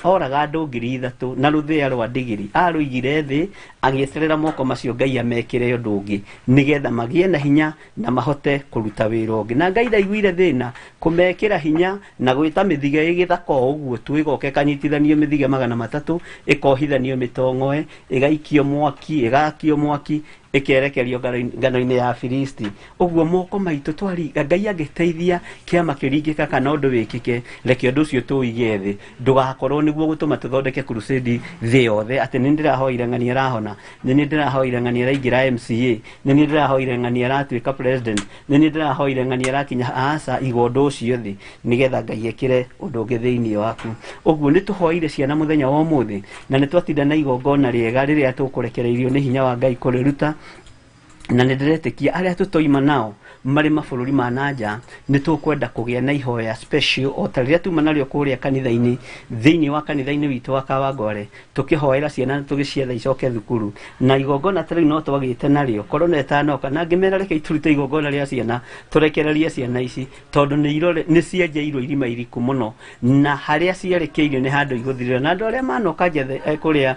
oraga andũ 3,000 na rũthĩa rwa ndigiri arũigire thĩ agĩeterera moko macio Ngai amekĩre ũndũ ũngĩ nĩgetha magĩe na hinya na mahote kũruta wĩra ũngĩ na Ngai ndaiguire thĩna kũmekĩra hinya na gwĩta mĩthige ĩgĩthaka ũguo tu ĩgoke kanyitithanio mĩthige 300 ĩkohithanio mĩtong'oe ĩgaikio mwaki ĩgakio mwaki ĩkerekerio ngano-inĩ ya Filisti ũguo moko maitũ twari Ngai agĩteithia kĩama kĩringĩka kana ũndũ wĩkĩke reke ũndũ ũcio tũige thĩ ndũgakorwo nĩguo gũtũma tũthondeke crusade thĩ yothe atĩ nĩ ndĩrahoire ng'ania arahona nĩ ndĩrahoire ng'ania araingĩra MCA nĩ ndĩrahoire ng'ania aratuĩka president nĩ ndĩrahoire ng'ania arakinya aca igwo ũndũ ũcio thĩ nĩgetha Ngai ekĩre ũndũ ũngĩ thĩinĩ waku ũguo nĩ tũhoire ciana mũthenya wa ũmũthĩ na nĩ twatinda na igongona rĩega rĩrĩa tũkũrekereirio nĩ hinya wa Ngai kũrĩruta na nĩ ndĩretĩkia arĩa tũtoima nao marĩ mabũrũri ma nanja nĩ tũkwenda kũgĩa na ihoya special o ta rĩrĩa tuma narĩo kũrĩa kanitha-inĩ thĩinĩ wa kanitha-inĩ witũ wa Kawangware tũkĩhoera ciana tũgĩcietha icoke thukuru na igongona ta rĩu no twagĩte narĩo korwo nĩ ĩtanoka na ngĩmera reke itũrute igongona rĩa ciana tũrekererie ciana ici tondũ nĩ cienjeirwo irima iriku mũno na harĩa cierekeirio nĩ handũ igũthirĩra na andũ arĩa manoka njethe kũrĩa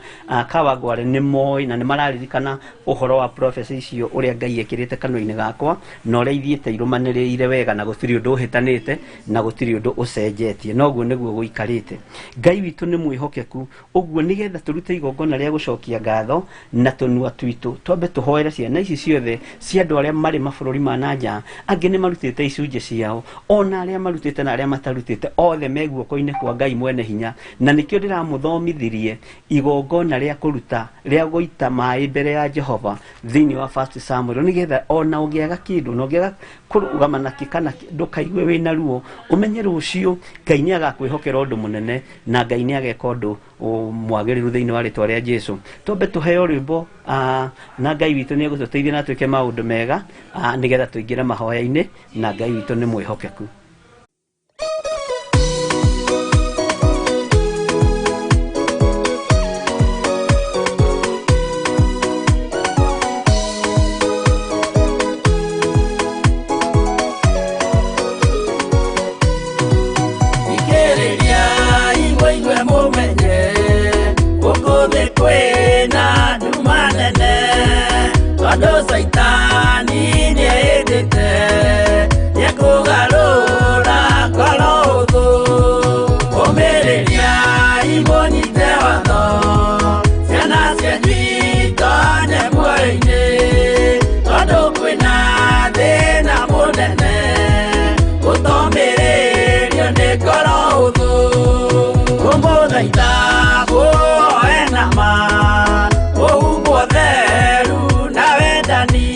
Kawangware nĩ moĩ na nĩ mararirikana ũhoro wa prophecy icio ũrĩa Ngai ekĩrĩte kanua-inĩ gakwa na ũrĩa ithiĩte irũmanĩrĩire wega na gũtirĩ ũndũ ũhĩtanĩte na gũtirĩ ũndũ ũcenjetie noguo nĩguo gũikarĩte Ngai witũ nĩ mwĩhokeku ũguo nĩgetha tũrute igongona rĩa gũcokia ngatho na tũnua twitũ twambe tũhoere ciana ici ciothe cia andũ arĩa marĩ mabũrũri ma nanja angĩ nĩ marutĩte icunjĩ ciao ona arĩa marutĩte na arĩa matarutĩte othe me guoko-inĩ kwa Ngai mwene hinya na nĩkĩo ndĩramũthomithirie igongona rĩa kũruta rĩa gũita maĩ mbere ya Jehova thĩinĩ wa 1 Samuel nĩgetha ona ũngĩaga kĩndũ na ũngĩaga kũrũgama nakĩ kana ndũkaigue wĩna ruo ũmenye rũciũ Ngai nĩ agakwĩhokera ũndũ mũnene na Ngai nĩ ageka ũndũ mwagĩrĩru thĩinĩ wa rĩtwa rĩa Jesũ twambe tũheo rwĩmbo na Ngai witũ nĩ egũtũteithia na twĩke maũndũ mega nĩgetha tũingĩre mahoya-inĩ na Ngai witũ nĩ mwĩhokeku. Saitani nĩ endete nĩ kũgarũra ngoro thũ ũmĩrĩria imũnyite watho ciana cianyu itonye muoyo-inĩ tondũ kwĩna thĩna mũnene ũtomĩrĩrio nĩ ngoro thũ ũmũthaitha muoe na ma ũhumbwo theru na wendani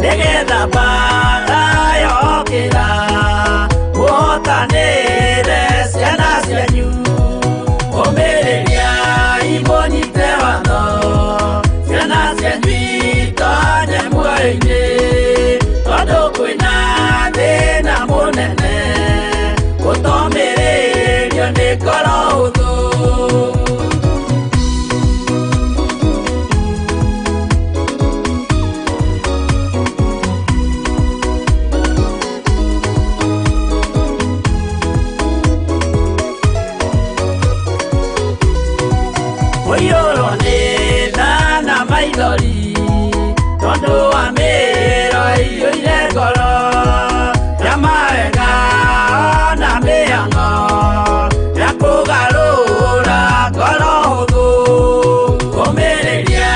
nĩgetha mbara yokĩra mũhotanĩre ciana cianyu ũmĩrĩria imũnyite watho ciana cianyu itonye muoyo-inĩ tondũ kwĩna thĩna mũnene ũtomĩrĩrio nĩ ngoro hũthũ. Tondũ wa mĩro ĩiyũire ngoro ya mawega na mĩhang'o ya kũgarũra ngoro hũthũ ũmĩrĩria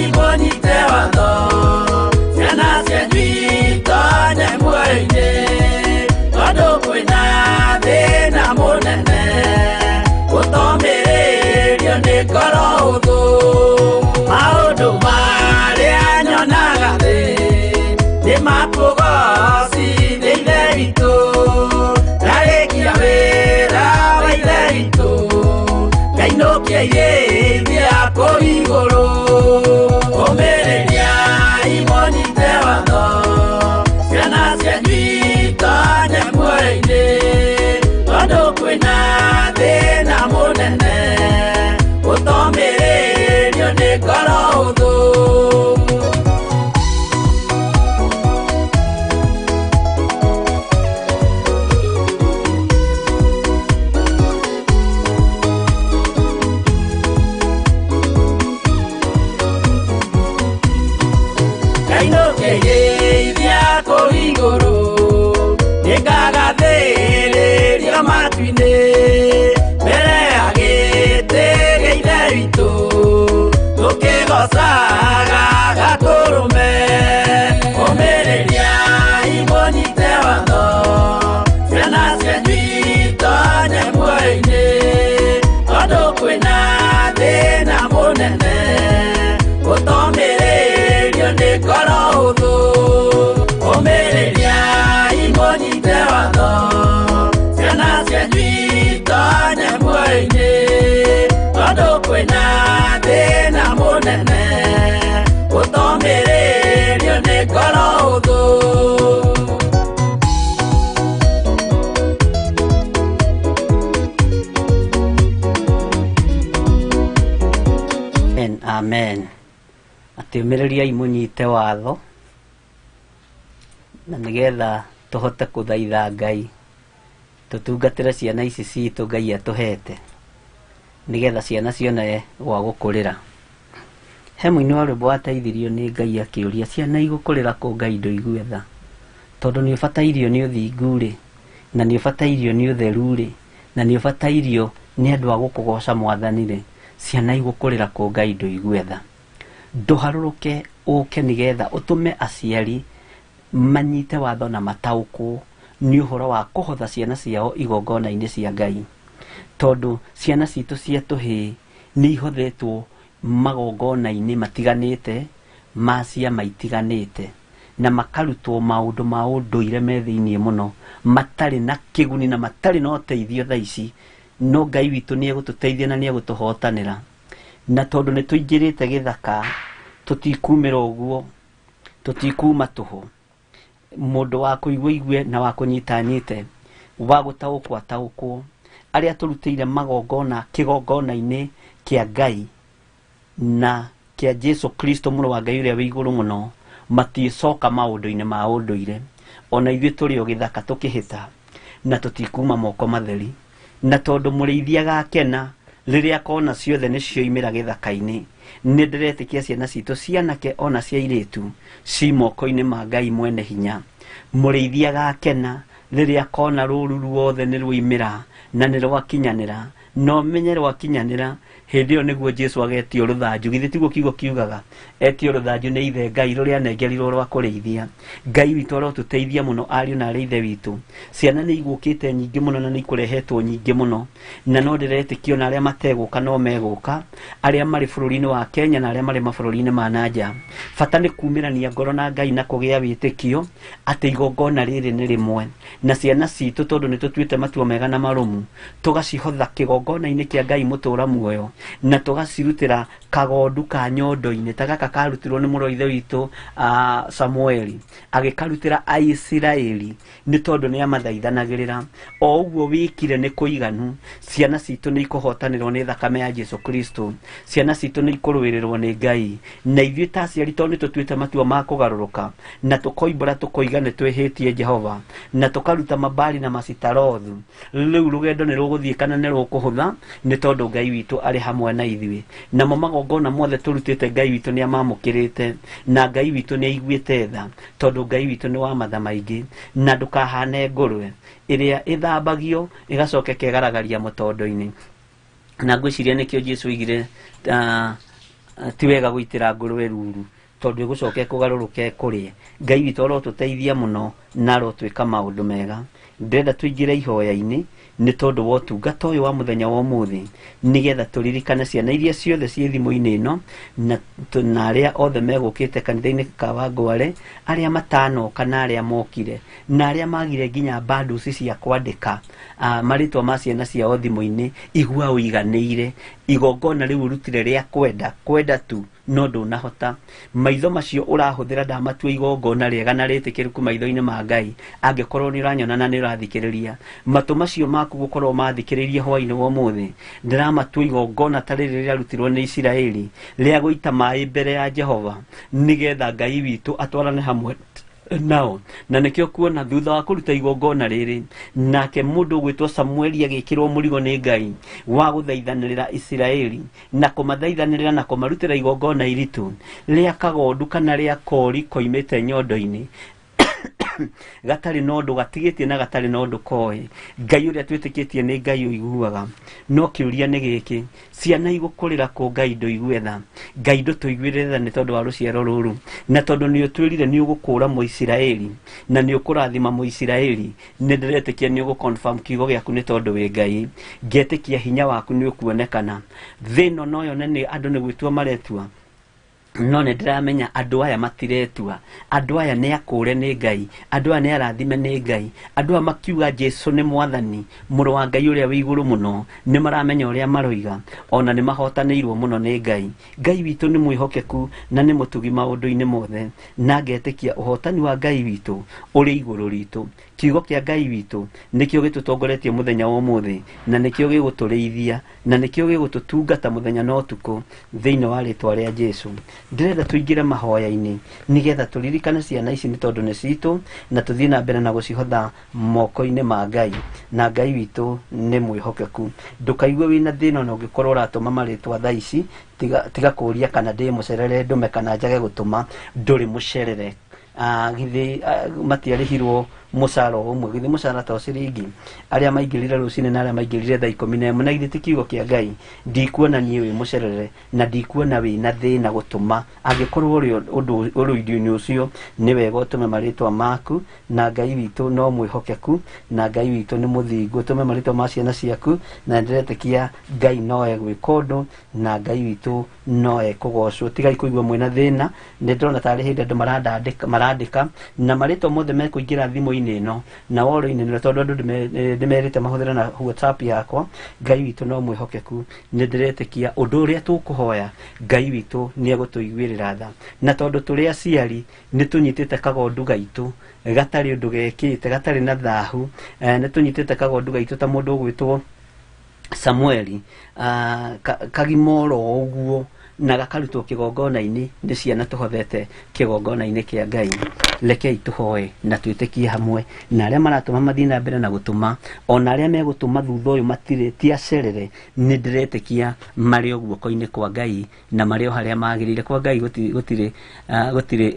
imũnyite watho ciana cianyu itonye muoyo-inĩ tondũ kwĩna thĩna mũnene ũtomĩrĩrio nĩ ngoro hũthũ maũndũ marĩa nyonaga thĩ nĩ makũgoci thĩ ithe witũ ndarĩkia wĩra wa ithe witũ ngainũkia irĩithia kũu igũrũ Amen. Atiũmĩrĩriai mũnyite watho na nĩgetha tũhote kũthaitha Ngai tũtungatĩre ciana ici citũ Ngai atũhete nĩgetha ciana cione gwa gũkũrĩra. He mũini wa rwĩmbo wateithirio nĩ Ngai akĩũria ciana igũkũrĩra kũ Ngai ndũigwetha, tondũ nĩ ũbatairio nĩ ũthingu rĩ, na nĩ ũbatairio nĩ ũtheru rĩ, na nĩ ũbatairio nĩ andũ a gũkũgoca Mwathani rĩ, ciana igũkũrĩra kũ Ngai ndũigwetha. Ndũharũrũke ũke nĩgetha ũtũme aciari manyite watho na mataũkwo nĩ ũhoro wa kũhotha ciana ciao igongona-inĩ cia Ngai, tondũ ciana citũ cia tũhĩĩ nĩ ihothetwo magongona-inĩ matiganĩte ma ciama itiganĩte na makarutwo maũndũ ma ũndũire me thĩiniĩ mũno matarĩ na kĩguni na matarĩ na ũteithio thaa ici, no Ngai witũ nĩ egũtũteithia na nĩ egũtũhotanĩra. Na tondũ nĩ tũingĩrĩte gĩthaka tũtikumĩra ũguo, tũtikuma tũhũ. Mũndũ wa kũigua igue na wa kũnyita nyite, wa gũtaũkwo ataũkwo. Arĩa tũrutĩire magongona kĩgongona-inĩ kĩa Ngai na kĩa Jesu Kristo mũrũ wa Ngai ũrĩa wĩ igũrũ mũno matiĩcoka maũndũ-inĩ ma ũndũire. Ona ithuĩ tũrĩ o gĩthaka tũkĩhĩta na tũtikuma moko matheri, na tondũ mũrĩithia gakena rĩrĩa akona ciothe nĩ cioimĩra gĩthaka-inĩ, nĩ ndĩretĩkia ciana citũ cianake ona cia airĩtu ci moko-inĩ ma Ngai mwene hinya. Mũrĩithia gakena rĩrĩa akona rũũru ruothe nĩ rwoimĩra na nĩ rwakinyanĩra, no menye rwakinyanĩra hĩndĩ ĩyo nĩguo Jesu agetio rũthanju. Githĩ tiguo kiugo kiugaga etio rũthanju nĩ ithe Ngai rũrĩa anengerirwo rwa kũrĩithia. Ngai witũ arotũteithia mũno ariũ na arĩ ithe witũ. Ciana nĩ igũkĩte nyingĩ mũno na nĩ ikũrehetwo nyingĩ mũno, na no ndĩretĩkio na arĩa mategũka no megũka, arĩa marĩ bũrũri-inĩ wa Kenya na arĩa marĩ mabũrũri-inĩ ma nanja. Bata nĩ kumĩrania ngoro na Ngai na kũgĩa wĩtĩkio atĩ igongona rĩrĩ nĩ rĩmwe, na ciana citũ tondũ nĩ tũtuĩte matua mega na marũmu tũgacihotha kĩgongona-inĩ kĩa Ngai mũtũra muoyo, na tũgacirutĩra kagondu ka nyondo-inĩ ta gaka karutirwo nĩ mũrũ wa ithe witũ Samueli, agĩkarutĩra Aisiraeli nĩ tondũ nĩ amathaithanagĩrĩra. O ũguo wĩkire nĩ kũiganu. Ciana citũ nĩ ikũhotanĩrwo nĩ thakame ya Jesu Kristo. Ciana citũ nĩ ikũrũĩrĩrwo nĩ Ngai, na ithuĩ ta aciari tondũ nĩ tũtuĩte matua ma kũgarũrũka na tũkoimbũra tũkoiga nĩ twĩhĩtie Jehova na tũkaruta Mabali na Masitarothu, rĩu rũgendo nĩ rũgũthiĩ kana nĩ rũkũhũtha nĩ tondũ Ngai witũ arĩ hamwe na ithuĩ. Namo magongona mothe tũrutĩte Ngai witũ nĩ amamũkĩrĩte, na Ngai witũ nĩ aiguĩte tha, tondũ Ngai witũ nĩ wa matha maingĩ. Na ndũkahane ngũrwe ĩrĩa ĩthambagio ĩgacoka ĩkegaragaria mũtondo-inĩ. Na ngwĩciria nĩkĩo Jesu oigire ti wega gũitĩra ngũrwe ruru, tondũ ĩgũcoka ĩkũgarũrũke kũrĩe. Ngai witũ arotũteithia mũno na arotwĩka maũndũ mega. Ndĩrenda tũingĩre ihoya-inĩ nĩ tondũ wa ũtungata ũyũ wa mũthenya wa ũmũthĩ, nĩgetha tũririkane ciana iria ciothe ciĩ thimũ-inĩ ĩno na arĩa othe megũkĩte kanitha-inĩ ka Wangware, arĩa matanoka na arĩa mokire na arĩa magire nginya bundles cia kwandĩka marĩtwa ma ciana ciao thimũ-inĩ. Igua ũiganĩire igongona rĩu ũrutire rĩa kwenda tu no ndũnahota. Maitho macio ũrahũthĩra ndamatua igongona rĩega na rĩtĩkĩrĩku maitho-inĩ ma Ngai, angĩkorwo nĩ ũranyona na nĩ ũrathikĩrĩria. Matũ macio maku gũkorwo mathikĩrĩirie hwaĩ-inĩ wa ũmũthĩ ndĩramatua igongona ta rĩrĩ rĩarutirwo nĩ Isiraeli rĩa gũita maĩ mbere ya Jehova, nĩgetha Ngai witũ atwarane hamwe nao. Na nĩkĩo kuona thutha wa kũruta igongona rĩrĩ, nake mũndũ ũgwĩtwo Samueli agĩkĩrwo mũrigo nĩ Ngai wa gũthaithanĩrĩra Isiraeli na kũmathaithanĩrĩra na kũmarutĩra igongona iritũ rĩa kagondu kana rĩa kori koimĩte nyondo-inĩ gatarĩ na ũndũ gatigĩtie na gatarĩ na ũndũ koĩ. Ngai ũrĩa twĩtĩkĩtie nĩ Ngai ũiguaga. No kĩũria nĩ gĩkĩ, ciana igũkũrĩra kũ Ngai ndũigwetha? Ngai ndũtũiguĩre tha nĩ tondũ wa rũciaro rũrũ, na tondũ nĩ ũtwĩrire nĩ ũgũkũra Mũisiraeli na nĩ ũkũrathima Mũisiraeli, nĩ ndĩretĩkia nĩ ũgũconfirm kiugo gĩaku nĩ tondũ wĩ Ngai. Ngetĩkia hinya waku nĩ ũkuonekana. Thĩno no yone nĩ andũ nĩ gwĩtua maretua, no nĩ ndĩramenya andũ aya matiretua. Andũ aya nĩ akũre nĩ Ngai, andũ aya nĩ arathime nĩ Ngai, andũ aya makiuga Jesu nĩ Mwathani mũrũ wa Ngai ũrĩa wĩ igũrũ mũno, nĩ maramenya ũrĩa maroiga, ona nĩ mahotanĩirwo mũno nĩ Ngai. Ngai witũ nĩ mwĩhokeku na nĩ mũtugi maũndũ-inĩ mothe, na ngetĩkia ũhotani wa Ngai witũ ũrĩ igũrũ ritũ. kiugo kĩa Ngai witũ nĩkĩo gĩtũtongoretie mũthenya wa ũmũthĩ, na nĩkĩo gĩgũtũrĩithia, na nĩkĩo gĩgũtũtungata mũthenya na ũtukũ thĩinĩ wa rĩtwa rĩa Jesũ. Ndĩrenda tũingĩre mahoya-inĩ nĩgetha tũririkane ciana ici nĩ tondũ nĩ citũ, na tũthiĩ na mbere na gũcihotha moko-inĩ ma Ngai, na Ngai witũ nĩ mwĩhokeku. Ndũkaigue wĩna thĩna na ũngĩkorwo ũratũma marĩtwa thaa ici, tiga kũria kana ndĩ mũcerere ndume kana njage gũtũma. Ndũrĩ mũcerere, githĩ matiarĩhirwo mũcara ũmwe? Githĩ mũcara to ciringi? Arĩa maingĩrire rũcinĩ na arĩa maingĩrire thaa 11, na githĩ ti kiugo kĩa Ngai? Ndikuona niĩ wĩ mũcerere, na ndikuona wĩna thĩna gũtũma. Angĩkorwo ũrĩ indo-inĩ ũcio, nĩ wega ũtũme marĩtwa maku, na Ngai witũ no mwĩhokeku, na Ngai witũ nĩ mũthingu. Ũtũme marĩtwa ma ciana ciaku, na ndĩretĩkia Ngai no egwĩka ũndũ, na Ngai witũ no ekũgocwo. Tigai kũigua mwĩna thĩna. Nĩ ndĩrona tarĩ hĩndĩ andũ marandĩka, na marĩtwa mothe mekũingĩra thimũ-inĩ ĩno na woro-inĩ ĩno, tondũ andũ ndĩmerĩte mahũthĩre na WhatsApp yakwa. Ngai witũ no mwĩhokeku. Nĩ ndĩretĩkia ũndũ ũrĩa tũkũhoya, Ngai witũ nĩ egũtũiguĩrĩra tha, na tondũ tũrĩ aciari nĩ tũnyitĩte kagondu gaitũ gatarĩ ũndũ gekĩte, gatarĩ na thahu. Nĩ tũnyitĩte kagondu gaitũ ta mũndũ ũgwĩtwo Samueli, kagimoro ũguo, na gakarutwo kĩgongona-inĩ nĩ ciana tũhothete kĩgongona-inĩ kĩa Ngai. Rekei tũhoe na twĩtĩkie hamwe, na arĩa maratũma mathiĩ na mbere na gũtũma, ona arĩa megũtũma thutha ũyũ matirĩ ti acerere. Nĩ ndĩretĩkia marĩ o guoko-inĩ kwa Ngai, na marĩ o harĩa magĩrĩire. Kwa Ngai gũtirĩ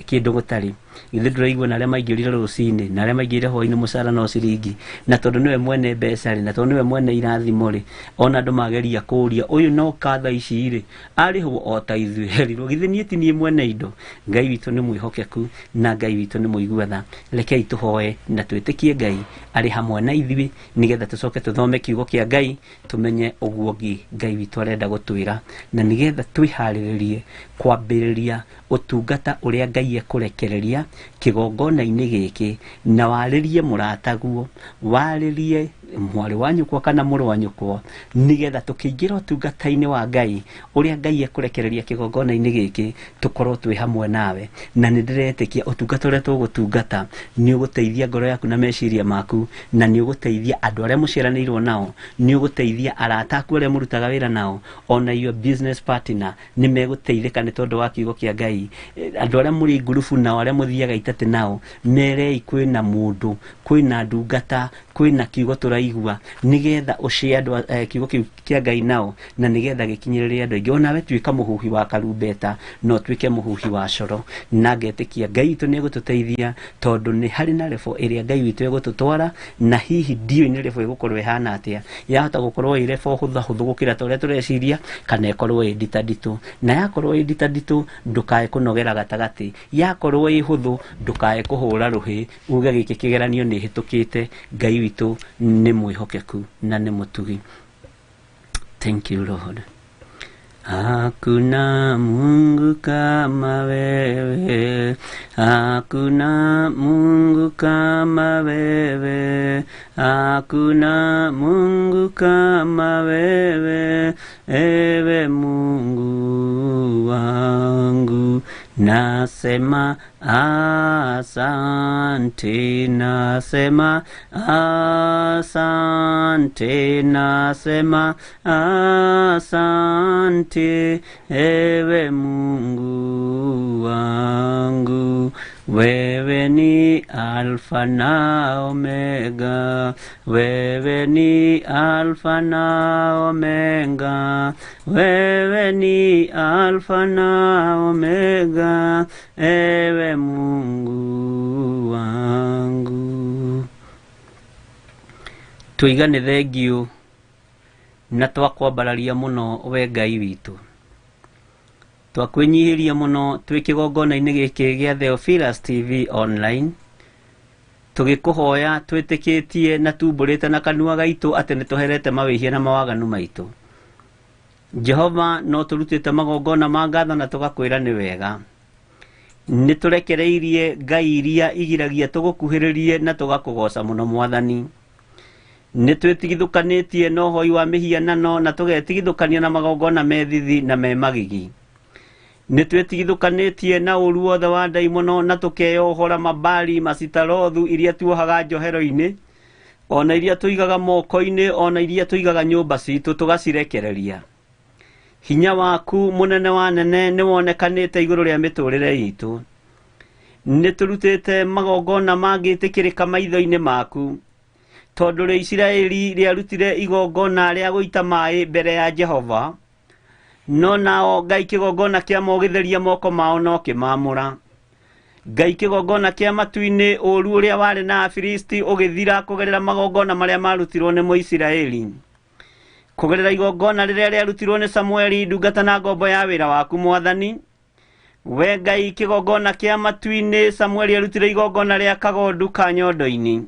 kĩndũ gũtarĩ. Ithuĩ ndĩraigua na arĩa maingĩrire rũcinĩ, na arĩa maingĩrire hwainĩ mũcara no ciringi, na tondũ nĩwe mwene mbeca rĩ, na tondũ nĩwe mwene irathimo rĩ, ona andũ mageria kũũria ũyũ no katha ici rĩ, arĩhwo o ta ithuĩ erirwo. Githĩ niĩ ti niĩ mwene indo? Ngai witũ nĩ mwĩhokeku, na Ngai witũ nĩ mũigua tha. Rekei tũhoe na twĩtĩkie Ngai arĩ hamwe na ithuĩ, nĩgetha tũcoke tũthome kiugo kĩa Ngai, tũmenye ũguo ũngĩ Ngai witũ arenda gũtwĩra, na nĩgetha twĩharĩrĩrie kwambĩrĩria ũtungata ũrĩa Ngai ekũrekereria kĩgongona-inĩ gĩkĩ, na warĩrie mũrataguo, warĩrie mwarĩ wa nyũkwa kana mũrũ wa nyũkwa, nĩgetha tũkĩingĩra ũtungata-inĩ wa Ngai ũrĩa Ngai ekũrekereria kĩgongona-inĩ gĩkĩ, tũkorwo twĩ hamwe nawe. Na nĩ ndĩretĩkia ũtungata ũrĩa tũgũtungata nĩ ũgũteithia ngoro yaku na meciria maku, na nĩ ũgũteithia andũ arĩa mũciaranĩirwo nao, nĩ ũgũteithia arata aku arĩa mũrutaga wĩra nao, ona your business partner nĩ megũteithĩka nĩ tondũ wa kiugo kĩa Ngai. Andũ arĩa mũrĩ ngurubu nao, arĩa mũthiaga itatĩ nao, merei kwĩna mũndũ, kwĩna ndungata, kwĩna kiugo tũraigua, nĩgetha ũcie andũ kiugo kĩu kĩa Ngai nao, na nĩgetha gĩkinyĩrĩrie andũ aingĩ. Onawe tuĩka mũhuhi wa karumbeta, no tuĩke mũhuhi wa coro, na ngetĩkia Ngai witũ nĩ egũtũteithia, tondũ nĩ harĩ na level ĩrĩa Ngai witũ egũtũtwara, na hihi ndiũĩ nĩ level ĩgũkorwo ĩhana atĩa. Yahota gũkorwo ĩ level hũthahũthũ gũkĩra ta ũrĩa tũreciria, kana ĩkorwo ĩ nditanditũ. Na yakorwo ĩ nditanditũ, ndũkae kũnogera gatagatĩ. Yakorwo ĩ hũthũ, ndũkae kũhũra rũhĩ uge gĩkĩ kĩgeranio nĩ hĩtũkĩte. Ngai witũ nĩ mwĩhokeku na nĩ mũtugi. Thank you Lord. Hakuna Mungu kama wewe, hakuna Mungu kama wewe, hakuna Mungu kama wewe, ewe Mungu wangu. Nasema asante, nasema asante, nasema asante, ewe Mungu wangu. Wewe ni Alfa na Omega, wewe ni Alfa na Omega, wewe ni Alfa na Omega, ewe Mungu wangu. Tuigane thengio na twakwambararia muno we Ngai witũ. Twakwĩnyihĩria mũno twĩ kĩgongona-inĩ gĩkĩ gĩa Theophilus TV online, tũgĩkũhoya twĩtĩkĩtie na tumbũrĩte na kanua gaitũ atĩ nĩ tũherete mawĩhia na mawaganu maitũ. Jehova, no tũrutĩte magongona ma ngatho na tũgakwĩra nĩ wega. Nĩ tũrekereirie ngai iria igiragia tũgũkuhĩrĩrie na tũgakũgoca mũno Mwathani. Nĩ twĩtigithũkanĩtie na ũhoi wa mĩhianano na tũgetigithũkania na magongona methithi na me magigi. nitwetigithukanĩtie na ũru wothe wa ndaimono na tũkeyohora mabari macitarothu iria tuohaga njohero-inĩ ona iria tũigaga moko-inĩ ona iria tũigaga nyũmba citũ tũgacirekereria. Hinya waku mũnene wa nene nĩ wonekanĩte igũrũ rĩa mĩtũrĩre itũ. Nĩtũrutĩte magongona mangĩtĩkĩrĩka maitho-inĩ maku tondũ rĩa Isiraeli rĩarutire igongona rĩa gũita maĩ mbere ya Jehova, no nao Ngai kĩgongona kĩamo gĩtheria moko mao no kĩmamũra. Ngai kĩgongona kĩa matu-inĩ ũru ũrĩa warĩ na Afilisti ũgĩthira kũgerera magongona marĩa marutirwo nĩ Mũisiraeli. Kũgerera igongona rĩrĩa rĩarutirwo nĩ Samueli ndungata na ngombo ya wĩra waku Mwathani, we Ngai kĩgongona kĩa matu-inĩ Samueli arutire igongona rĩa kagondu ka nyondo-inĩ.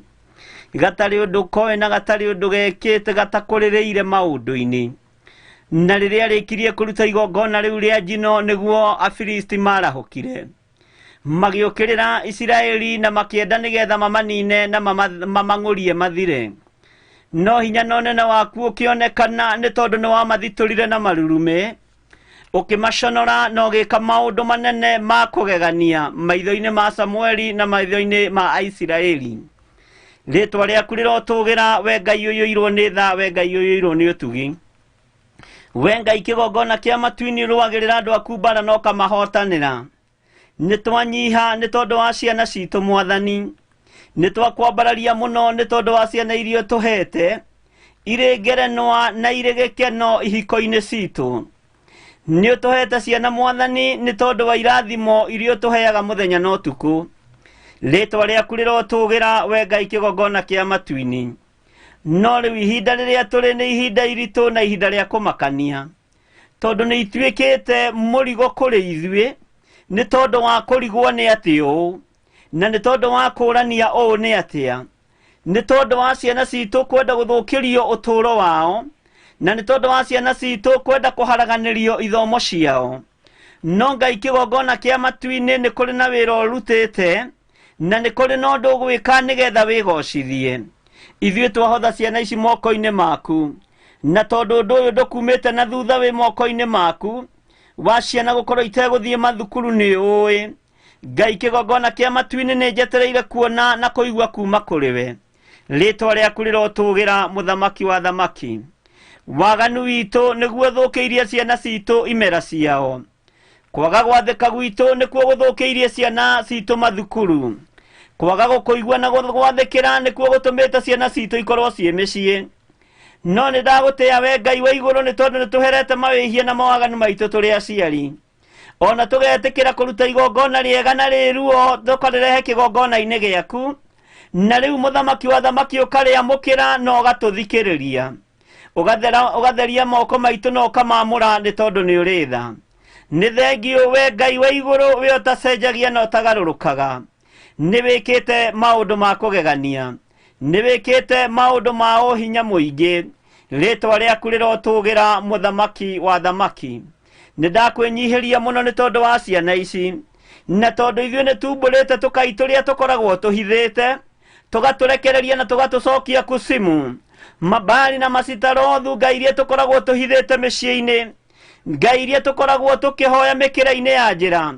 Gatarĩ ũndũ koĩ na gatarĩ ũndũ gekĩte gatakũrĩrĩire maũndũ-inĩ. Na rĩrĩa rĩkirie kũruta igongona rĩu rĩa njino nĩguo Afilisti marahũkire. Magĩũkĩrĩra Isiraeli na makĩenda nĩgetha mamanine na mamang'ũrie mathire. No hinya na ũnene waku ũkĩonekana nĩ tondũ nĩ wamathitũrire na marurume, ũkĩmaconora na ũgĩka maũndũ manene ma kũgegania maitho-inĩ ma Samueli na maitho-inĩ ma Aisiraeli. Rĩtwa rĩaku rĩrotũgĩra, we Ngai ũiyũirwo nĩ tha, we Ngai ũiyũirwo nĩ ũtugi. We Ngai kĩgongona kĩa matu-inĩ rũagĩrĩra andũ aku mbara na ũkamahotanĩra. Nĩtwanyiha nĩ tondũ wa ciana citũ Mwathani, nĩtwakwambararia mũno nĩ tondũ wa ciana iria tũhete, irĩ ngerenwa na irĩ gĩkeno ihiko-inĩ citũ. Nĩ ũtũhete ciana Mwathani nĩ tondũ wa irathimo iria ũtũheaga mũthenya na ũtukũ. Rĩtwa rĩaku rĩrotũgĩra, we Ngai kĩgongona kĩa matu-inĩ. No rĩu ihinda rĩrĩa tũrĩ nĩ ihinda iritũ na ihinda rĩa kũmakania, tondũ nĩ ituĩkĩte mũrigo kũrĩ ithuĩ, nĩ tondũ wa kũrigwo nĩ atĩ ũũ, na nĩ tondũ wa kũũrania ũũ nĩ atĩa, nĩ tondũ wa ciana citũ kwenda gũthũkĩrio ũtũũro wao, na nĩ tondũ wa ciana citũ kwenda kũharaganĩrio ithomo ciao. No Ngai kĩgongona kĩa matu-inĩ nĩ kũrĩ na wĩra ũrutĩte, na nĩ kũrĩ na ũndũ ũgwĩka nĩgetha wĩgocithie. Ithuĩ twahotha ciana ici moko-inĩ maku, na tondũ ũndũ ũyũ ndũkumĩte na thutha wĩ moko-inĩ maku, wa ciana gũkorwo itegũthiĩ mathukuru nĩ ũĩ. Ngai kĩgongona kĩa matu-inĩ nĩ njetereire kuona na kũigua kuma kũrĩ we. Rĩtwa rĩaku rĩrotũgĩra, mũthamaki wa thamaki. Waganu witũ nĩguo thũkĩirie ciana citũ imera ciao. Kwaga gwathĩka gwitũ nĩkuo gũthũkĩirie ciana citũ mathukuru. Kwaga gũkũigua na gwathĩkĩra nĩkuo gũtũmĩte ciana citũ ikorwo ciĩ mĩciĩ. No nĩ ndagũtĩĩa we Ngai wa igũrũ nĩ tondũ nĩ tũherete mawĩhia na mawaganu maitũ tũrĩ aciari. Ona tũgetĩkĩra kũruta igongona rĩega na rĩruo tũkarĩrehe kĩgongona-inĩ gĩaku. Na rĩu mũthamaki wa thamaki ũkarĩamũkĩra na ũgatũthikĩrĩria. Ũgatheria moko maitũ na ũkamamũra nĩ tondũ nĩ ũrĩ tha. Nĩ thengiũ we Ngai wa igũrũ, we ũtacenjagia na ũtagarũrũkaga. Nĩ wĩkĩte maũndũ ma kũgegania, nĩ wĩkĩte maũndũ ma ũhinya mũingĩ. Rĩtwa rĩaku rĩrotũgĩra, mũthamaki wa thamaki. Nĩ ndakwĩnyihĩria mũno nĩ tondũ wa ciana ici, na tondũ ithuĩ nĩ tumbũrĩte tũkai tũrĩa tũkoragwo tũhithĩte, tũgatũrekereria na tũgatũcokia kusimu. Mabari na macitarothu, ngai iria tũkoragwo tũhithĩte mĩciĩ-inĩ, ngai iria tũkoragwo tũkĩhoya mĩkĩra-inĩ ya njĩra,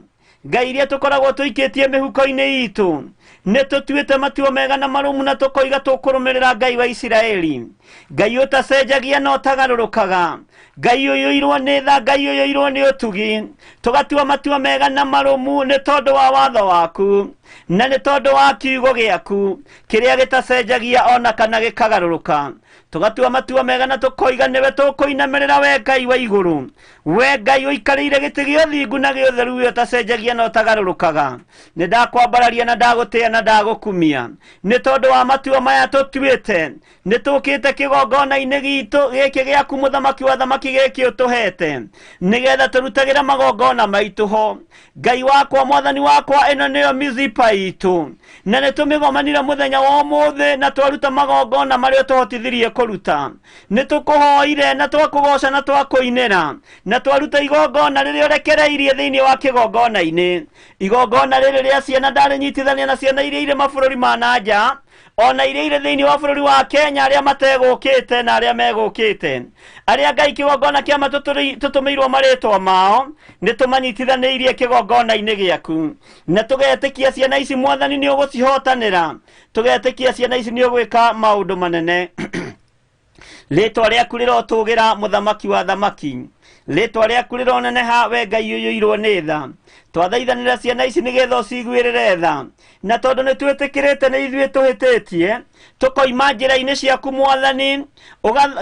ngai iria tũkoragwo tũikĩtie mĩhuko-inĩ itũ, nĩ tũtuĩte matua mega na marũmu na tũkoiga tũkũrũmĩrĩra Ngai wa Isiraeli. Ngai ũtacenjagia na ũtagarũrũkaga, Ngai ũiyũirwo nĩ tha, Ngai ũiyũirwo nĩ ũtugi. Tũgatua matua mega na marũmu nĩ tondũ wa watho waku, na nĩ tondũ wa kiugo gĩaku kĩrĩa gĩtacenjagia ona kana gĩkagarũrũka. Tũgatua matua mega na tũkoiga nĩwe tũkũinamĩrĩra we Ngai wa igũrũ, we Ngai ũikarĩire gĩtĩ gĩa ũthingu na gĩa ũtheru, we ũtacenjagia na ũtagarũrũkaga. Nĩ ndakwambararia na ndagũtĩĩa na ndagũkumia nĩ tondũ wa matua maya tũtuĩte. Nĩ tũkĩte kĩgongona-inĩ gitũ gĩkĩ gĩaku mũthamaki wa thamaki gĩkĩ ũtũhete, nĩgetha tũrutagĩra magongona maitũ ho. Ngai wakwa, mwathani wakwa, ĩno nĩyo Mizipa itũ, na nĩ tũmĩgomanire mũthenya wa ũmũthĩ na twaruta magongona marĩa tũhotithirie kũruta. Nĩ tũkũhoire na twakũgoca na twakũinĩra, na twaruta igongona rĩrĩa ũrekereirie thĩinĩ wa kĩgongona-inĩ. Igongona rĩrĩ rĩa ciana ndarĩnyitithania na ciana iria irĩ mabũrũri ma nanja, ona iria ire thiini wa bururi wa Kenya aria mategukite na aria megukite aria Ngai kigongona kia matutumirwo maritwa mao ni tumanyitithaniirie kigongona-ini giaku na tugetikia ciana ici Mwathani ni ugucihotanira tugetikia ciana ici ni ugwika maundu manene Ritwa riaku rirotugira muthamaki wa thamaki ritwa riaku rironeneha we Ngai uyuirwo ni tha twathaithanira ciana ici nigetha uciguirire tha na tondu ni twitikirite ni ithuĩ tuhititie tukoima njĩra-inĩ ciaku Mwathani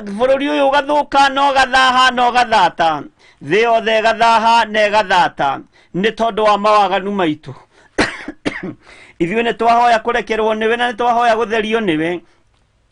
bururi uyu ugathuka na ugathaha na ugathata thĩ yothe ĩgathaha na ĩgathata ni tondu wa mawaganu maitu ithuĩ ni twahoya kurekerwo niwe na ni twahoya gutherio niwe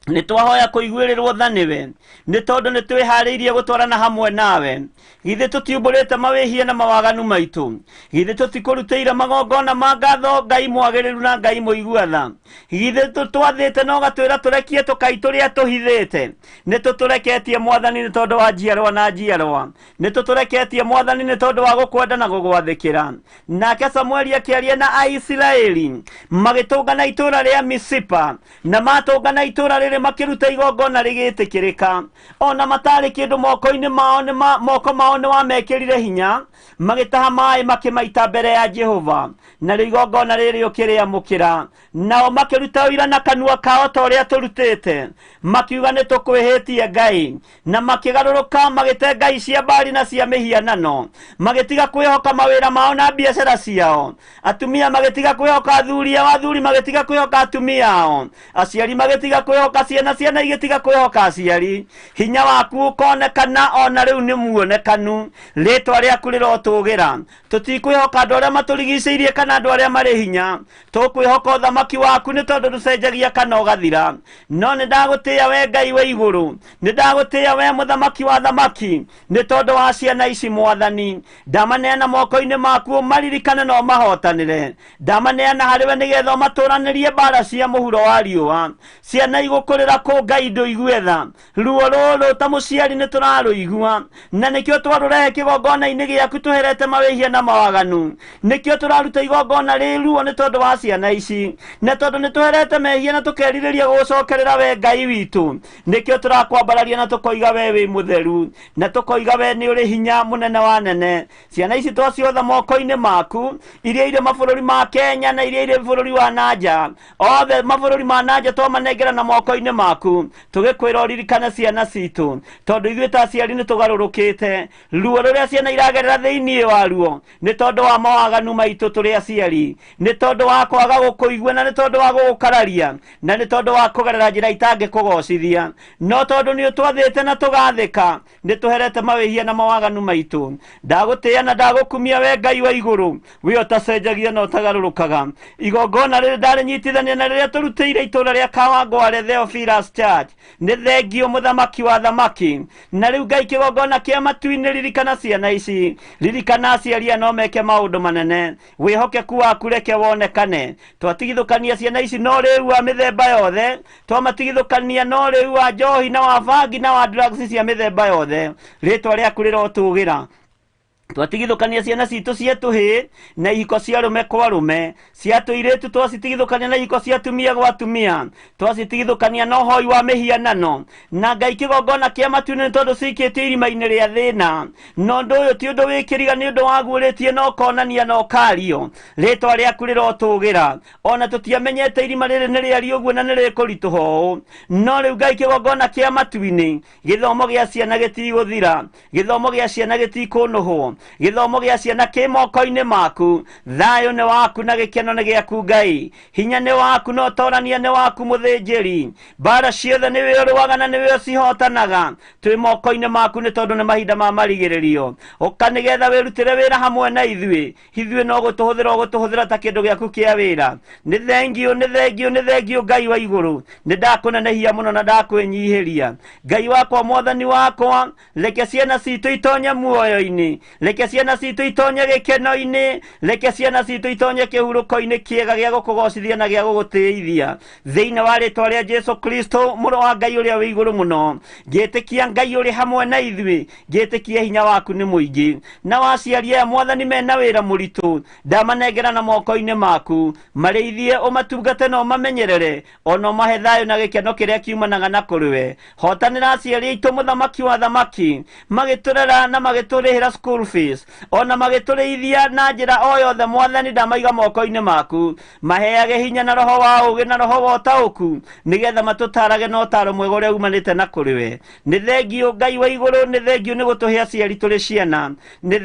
ni twahoya kuiguirirwo tha niwe ni tondu ni twihariirie gutwarana hamwe nawe githe tutiumburite mawihie na mawaganu maitu githe tutikurutĩire magongona ma ngatho Ngai mwagĩrĩru na Ngai mũigua tha githe twathĩte na ũgatwĩra tũrekie tũkai tũrĩa tũhithĩte ni tũtũreketie Mwathani ni tondu wa njiarwa na njiarwa ni tũtũreketie Mwathani ni tondu wa gũkwenda na gũgwathĩkĩra nake Samueli akĩaria na Aisiraeli magĩtũngana itũũra rĩa Misipa na matũngana itũũra rĩrĩ makiruta igongona rigĩtĩkĩrĩka ona matari kindu moko-ini mao ni moko mao ni wamekĩrire hinya magĩtaha maĩ makĩmaita mbere ya Jehova na igongona rĩrĩ ũkĩrĩamũkĩra nao makĩruta ũira na kanua kao ta ũrĩa tũrutĩte makiuga nĩ tũkwĩhĩtie Ngai na makĩgarũrũka magĩte ngai cia Baali na cia mĩhianano magĩtiga kwĩhoka mawĩra mao na biacara ciao atumia magĩtiga kwĩhoka athuri ao athuri magĩtiga kwĩhoka atumia ao aciari magĩtiga kwĩhoka ciana igĩtiga kwĩhoka aciari hinya waku ũkonekana ona rĩu nĩ muonekanu rĩtwa rĩaku rĩrotũgĩra tũtikwĩhoka andũ arĩa matũrigicĩirie kana andũ arĩa marĩ hinya tũkwĩhoka ũthamaki waku nĩ tondũ ndũcenjagia kana ũgathira no nĩ ndagũtĩĩa we Ngai wa igũrũ nĩ ndagũtĩĩa we mũthamaki wa thamaki nĩ tondũ wa ciana ici Mwathani ndamaneana moko-inĩ maku ũmaririkane na ũmahotanĩre ndamaneana harĩwe nĩgetha ũmatũranĩrie mbara cia mũhuro wa riũa ciana igũkũrĩra kũ Ngai ndũigue tha ruo rũrũ ta mũciari nĩ tũrarũigua na nĩkĩo twarũrehe kĩgongona-inĩ gĩaku tũherete mawĩhia na mawaganu nĩkĩo tũraruta igongona rĩruo nĩ tondũ wa ciana ici na tondũ nĩ tũherete mehia na tũkerirĩria gũgũcokerera we Ngai witũ nĩkĩo tũrakwambararia na tũkoiga we wĩ mũtheru na tũkoiga we nĩ ũrĩ hinya mũnene wa nene ciana ici twaciotha moko-inĩ maku iria irĩ mabũrũri ma Kenya na iria irĩ bũrũri wa nanja othe mabũrũri ma nanja twamanengera na moko-inĩ maku tũgĩkwĩra ũririkane ciana citũ tondũ ithuĩ ta aciari nĩ tũgarũrũkĩte ruo rũrĩa ciana iragerera thĩinĩ waruo nĩ tondũ wa mawaganu maitũ tũrĩ aciari nĩ tondũ wa kwaga gũkũigua na nĩ tondũ wa gũgũkararia na nĩ tondũ wa kũgerera njĩra itangĩkũgocithia no tondũ nĩ ũtwathĩte na tũgathĩka nĩ tũherete mawĩhia na mawaganu maitũ ndagũtĩĩa na ndagũkumia we Ngai wa igũrũ we ũtacenjagia na ũtagarũrũkaga igongona rĩrĩ ndarĩnyitithania na rĩrĩa tũrutĩire itũũra rĩa Kawangware Theophilus Church nĩ thengio mũthamaki wa thamaki na rĩu Ngai kĩgongona kĩa matu-inĩ ririkana ciana ici ririkana aciari no meke maũndũ manene wĩhokeku waku reke wonekane twatigithũkania ciana ici no rĩu wa mĩthemba yothe twamatigithũkania no rĩu wa njohi na wa bangi na wa drugs cia mĩthemba yothe rĩtwa rĩaku rĩrotũgĩra twatigithũkania ciana citũ cia tũhĩ na ihiko cia rũme kwa rũme cia tũirĩtu twacitigithũkania na ihiko cia tumia gwa tumia twacitigithũkania na ũhoi wa mĩhianano na Ngai kĩgongona kĩa matu-inĩ nĩ tondũ cikĩtio irima-inĩ rĩa thĩna no ũndũ ũyũ ti ũndũ wĩkĩriga nĩ ũndũ waguũrĩtie na ũkonania na ũkario rĩtwa rĩaku rĩrotũgĩra ona tũtiamenyete irima rĩrĩ nĩ rĩari ũguo na nĩ rĩkũritũha ũũ no rĩu Ngai kĩgongona kĩa matu-inĩ gĩthomo gĩa ciana gĩtigũthira gĩthomo gĩa ciana gĩtikũnũhwo gĩthomo gĩa ciana kĩ moko-inĩ maku thayũ nĩ waku na gĩkeno nĩ gĩaku Ngai hinya nĩ waku na ũtorania nĩ waku mũthĩnjĩri mbara ciothe nĩwe ũrũaga na nĩwe ũcihotanaga twĩ moko-inĩ maku nĩ tondũ nĩ mahinda ma marigĩrĩrio ũka nĩgetha wĩrutĩre wĩra hamwe na ithuĩ no gũtũhũthĩra ta kĩndũ gĩaku kĩa wĩra nĩ thengio Ngai wa igũrũ nĩ ndakũnenehia mũno na ndakwĩnyihĩria Ngai wakwa Mwathani wakwa reke ciana citũ itonye muoyo-inĩ reke ciana citũ itonye gĩkeno-inĩ, reke ciana citũ itonye kĩhurũko-inĩ kĩega gĩa gũkũgocithia na gĩa gũgũtĩithia thĩinĩ wa rĩtwa rĩa Jesu Kristo mũrũ wa Ngai ũrĩa wĩ igũrũ mũno. Ngĩtĩkia Ngai ũrĩ hamwe na ithuĩ, ngĩtĩkia hinya waku nĩ mũingĩ, na waciari aya Mwathani mena wĩra mũritũ ndamanengera na moko-inĩ maku, marĩithie ũmatungate na ũmamenyerere, ona ũmahe thayũ na gĩkeno kĩrĩa kiumanaga na kũrĩwe. Hotanĩra aciari aitũ mũthamaki wa thamaki, magĩtũrera na magĩtũrĩhĩra school fees, ona magĩtũrĩithia na njĩra o yothe Mwathani, ndamaiga moko-inĩ maku, maheage hinya na roho wa ũũgĩ na roho wa ũtaũku, nĩgetha matũtarage na ũtaaro mwega ũrĩa umanĩte na kũrĩwe. Nĩ thengiũ Ngai wa igũrũ, nĩ thengiũ nĩ gũtũhe aciari tũrĩ ciana, nĩ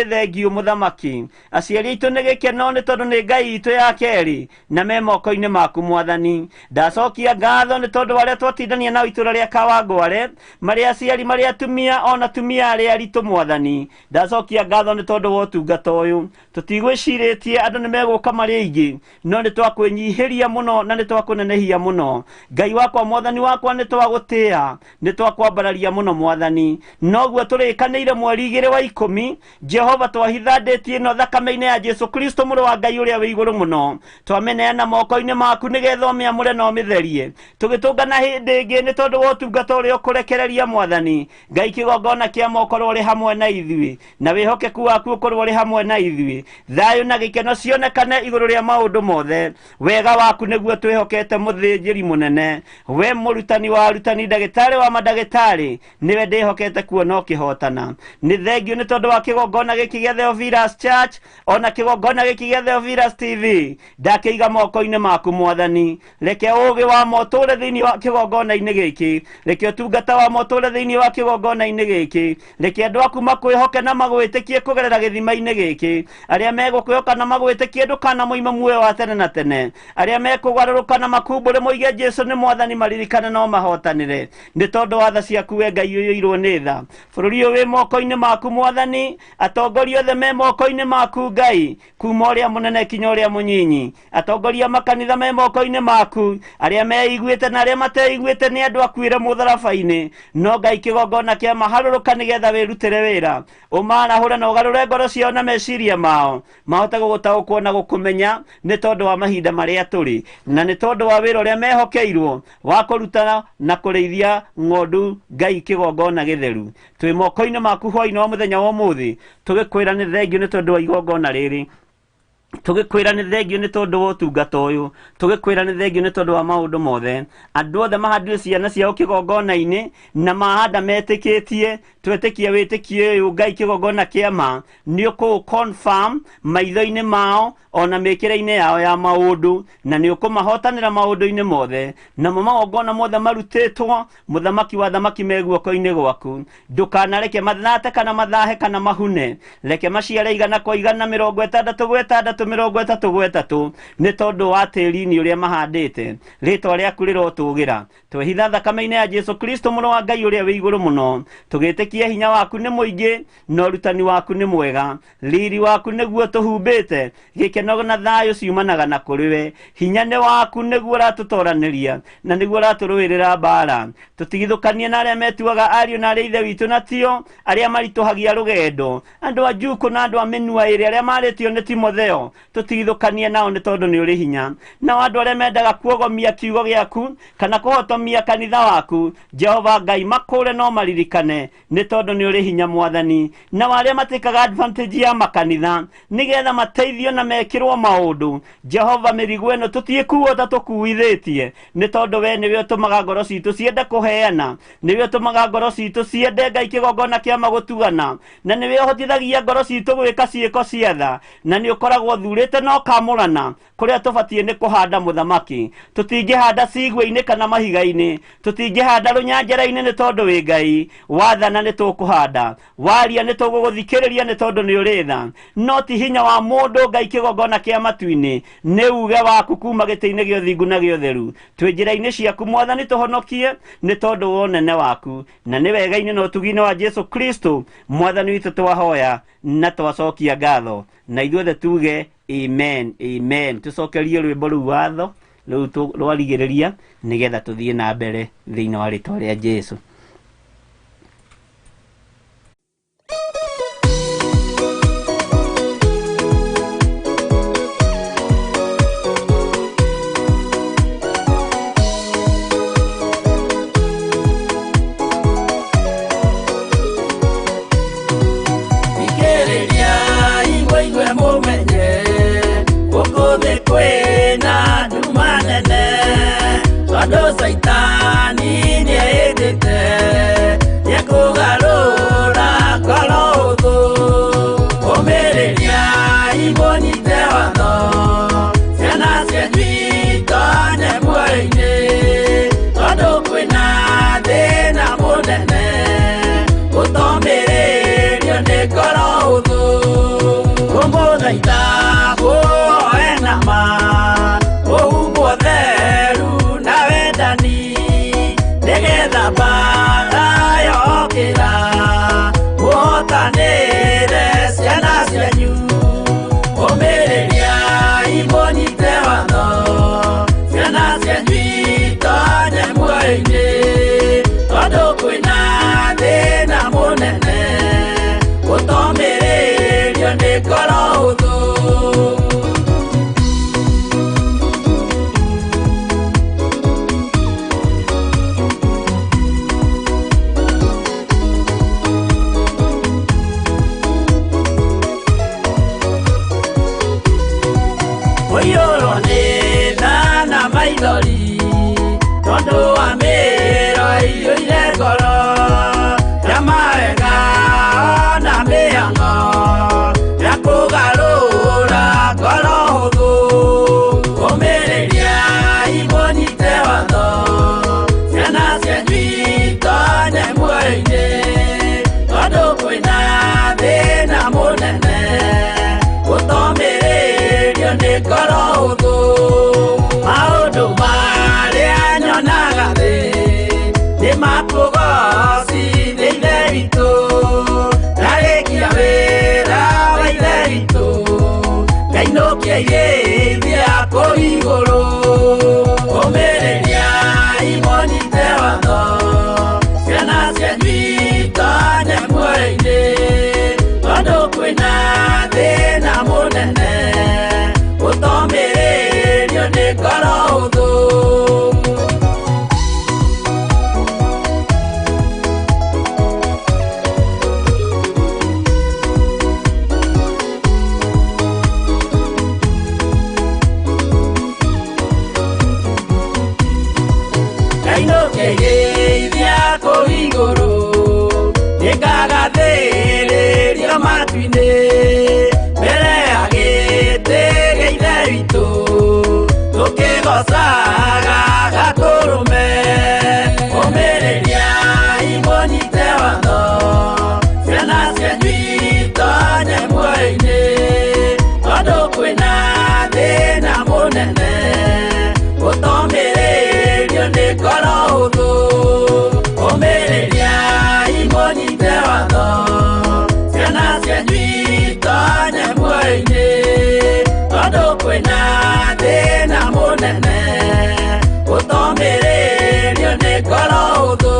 thengiũ mũthamaki. Aciari aitũ nĩ gĩkeno nĩ tondũ nĩ Ngai itũ ya kerĩ na me moko-inĩ maku Mwathani. Ndacokia ngatho nĩ tondũ arĩa twatindania nao itũra rĩa Kawangware, marĩ aciari marĩ atumia ona atumia arĩa aritũ Mwathani. Ndacokia ngatho nĩ tondũ wa ũtungata ũyũ, tũtigwĩcirĩtie andũ nĩ megũka marĩ aingĩ, no nĩ twakwĩnyihĩria mũno na nĩ twakũnenehia mũno. Ngai wakwa Mwathani wakwa nĩ twagũtĩĩa, nĩ twakwambararia mũno Mwathani. Noguo tũrĩkanĩire mweri 2 wa 10 Jehova twahithandĩtie ĩno thakame-inĩ ya Jesu Kristo mũrũ wa Ngai ũrĩa wĩ igũrũ mũno, twameneana moko-inĩ maku nĩgetha ũmĩamũre na ũmĩtherie. Tũgĩtũngana hĩndĩ ĩngĩ nĩ tondũ wa ũtungata ũrĩa ũkũrekereria Mwathani. Ngai kĩgongona kĩa moko ũrĩ hamwe na ithuĩ, na wĩhokeku waku ũkorwo ũrĩ hamwe na ithuĩ. Thayũ na gĩkeno cionekane igũrũ rĩa maũndũ mothe. Wega waku nĩguo twĩhokete mũthĩnjĩri mũnene, we mũrutani wa arutani, ndagĩtarĩ wa mandagĩtarĩ, nĩwe ndĩhokete kuona ũkĩhotana. Nĩ thengiũ nĩ tondũ wa kĩgongona gĩkĩ gĩa Theophilus Church, ona kĩgongona gĩkĩ gĩa Theophilus TV, ndakĩiga moko-inĩ maku Mwathani. Reke ũũgĩ wa motũũre thĩinĩ wa kĩgongona-inĩ gĩkĩ, reke ũtungata wa motũũre thĩinĩ wa kĩgongona-inĩ gĩkĩ, reke andũ aku makwĩhoke na magwĩtĩkie kũgerera gĩthima-inĩ gĩkĩ. Arĩa megũkwĩhoka na magwĩtĩkie ndũkanamũima muoyo wa tene na tene. Arĩa mekũgarũrũka na makumbũre moige Jesu nĩ Mwathani, maririkane no mahotanĩre nĩ tondũ wa tha ciaku we Ngai ũiyũirwo nĩ tha. Bũrũri ũyũ wĩ moko-inĩ maku Mwathani, atongoria othe me moko-inĩ maku Ngai, kuma ũrĩa mũnene kinya ũrĩa mũnyinyi. Atongoria makanitha me moko-inĩ maku, arĩa meiguĩte na arĩa mateiguĩte nĩ andũ akuĩre mũtharaba-inĩ. No Ngai kĩgongona kĩa maharũrũka nĩgetha wĩrutĩre wĩra, ũmarahũre na ũgarũre ngoro ciao na meciria mao, mahote gũgũtaũkwo na gũkũmenya nĩ tondũ wa mahinda marĩa tũrĩ, na nĩ tondũ wa wĩra ũrĩa mehokeirwo wa kũrutana na kũrĩithia ng'ondu Ngai kĩgongona gĩtheru. Twĩ moko-inĩ maku hwaĩ-inĩ wa mũthenya wa ũmũthĩ, tũgĩkwĩra nĩ thengiũ nĩ tondũ wa igongona rĩrĩ, tũgĩkwĩra nĩ thengiũ nĩ tondũ wa ũtungata ũyũ, tũgĩkwĩra nĩ thengiũ nĩ tondũ wa maũndũ mothe. Andũ othe mahandire ciana ciao kĩgongona-inĩ na mahanda metĩkĩtie, twetĩkia wĩtĩkio ũyũ Ngai kĩgongona kĩa ma nĩ ũkũũ confirm maitho-inĩ mao ona mĩkĩre-inĩ yao ya maũndũ, na nĩ ũkũmahotanĩra maũndũ-inĩ mothe. Namo magongona mothe marutĩtwo mũthamaki wa thamaki me guoko-inĩ gwaku, ndũkanareke mathate kana mathahe kana mahune. Reke maciare igana kwa igana, 60 gwe 60, 30 gwe 30, nĩ tondũ wa tĩri-inĩ ũrĩa mahandĩte. Rĩtwa rĩaku rĩrotũgĩra. Twehitha thakame-inĩ ya Jesu Kristo mũrũ wa Ngai ũrĩa wĩ igũrũ mũno, tũgĩtĩkia hinya waku nĩ mũingĩ na ũrutani waku nĩ mwega. Riri waku nĩguo tũhumbĩte, gĩkeno na thayũ ciumanaga na kũrĩwe. Hinya nĩ waku nĩguo ũratũtoranĩria na nĩguo ũratũrũĩrĩra mbara. Tũtigithũkanie na arĩa metuaga ariũ na arĩa ithe witũ, na tio arĩa maritũhagia rũgendo, andũ a Njuku na andũ a mĩnua ĩrĩ arĩa marĩtio nĩ Timotheo. Tũtigithũkanie nao nĩ tondũ nĩ ũrĩ hinya. Nao andũ arĩa mendaga kuogomia kiugo gĩaku kana kũhotomia kanitha waku, Jehova Ngai makũre no maririkane nĩ tondũ nĩ ũrĩ hinya Mwathani. Nao arĩa matĩkaga advantage ya makanitha nĩgetha mateithio na mekĩrwo maũndũ, Jehova mĩrigo ĩno tũtiĩkuo ta tũkuithĩtie, nĩ tondũ we nĩwe ũtũmaga ngoro citũ ciende kũheana, nĩwe ũtũmaga ngoro citũ ciende Ngai kĩgongona kĩa magũtugana, na nĩwe ũhotithagia ngoro citũ gwĩka ciĩko cia tha, na nĩ ũkoragwo thurĩte na ũkamũrana kũrĩa tũbatiĩ nĩ kũhanda mũthamaki. Tũtingĩhanda cigwe-inĩ kana mahiga-inĩ, tũtingĩhanda rũnyanjara-inĩ nĩ tondũ wĩ Ngai. Wathana nĩ tũkũhanda, waria nĩ tũgũgũthikĩrĩria nĩ tondũ nĩ ũrĩ tha, no ti hinya wa mũndũ Ngai kĩgongona kĩa matu-inĩ, nĩ uge waku kuma gĩtĩ-inĩ gĩa ũthingu na gĩa ũtheru. Twĩ njĩra-inĩ ciaku Mwathani tũhonokie nĩ tondũ wa ũnene waku, na nĩ wega-inĩ na ũtugi-inĩ wa Jesu Kristo Mwathani witũ twahoya na twacokia ngatho, na ithuothe tuge amen, amen. Tũcokerie rwĩmbo rũu watho rũu rwarigĩrĩria nĩgetha tũthiĩ na mbere thĩinĩ wa rĩtwa rĩa Jesu. ngoro Oyoro ne na maidori Tondo amero iyo ngoro Yamaega na meanga Yakugarura ngoro Omereria ibonite watho Ciana cianywito nyemwene Tondo kwina thina munene Utomererio ni ngoro Maundu maria nyonaga thi Ni makugoci thĩinĩ witũ Ndarĩkia wĩra wa ithe witũ Ngainũkia irĩithia kũu igũrũ Ũmĩrĩria imũnyite watho Ciana cianywito nyamũra-inĩ Tondũ kwĩna thĩna mũnene Ũtomĩrĩrio nĩ ngoro hũthũ Ngainũkĩgĩithia kũu igũrũ Nĩngagathĩrĩrio matu-inĩ Mbere ya gĩtĩ gĩa ithe witũ Tũkĩgocaga Gakũrũme Ũmĩrĩria imũnyite watho Ciana cianywito nyamũra-inĩ Tondũ kwĩna thĩna mũnene Ũtomĩrĩrio nĩ ngoro hũthũ Ũmĩrĩria imũnyite watho Ciana cianywito nyamũra-inĩ Tondũ kwĩna thĩna mũnene Ũtomĩrĩrio nĩ ngoro hũthũ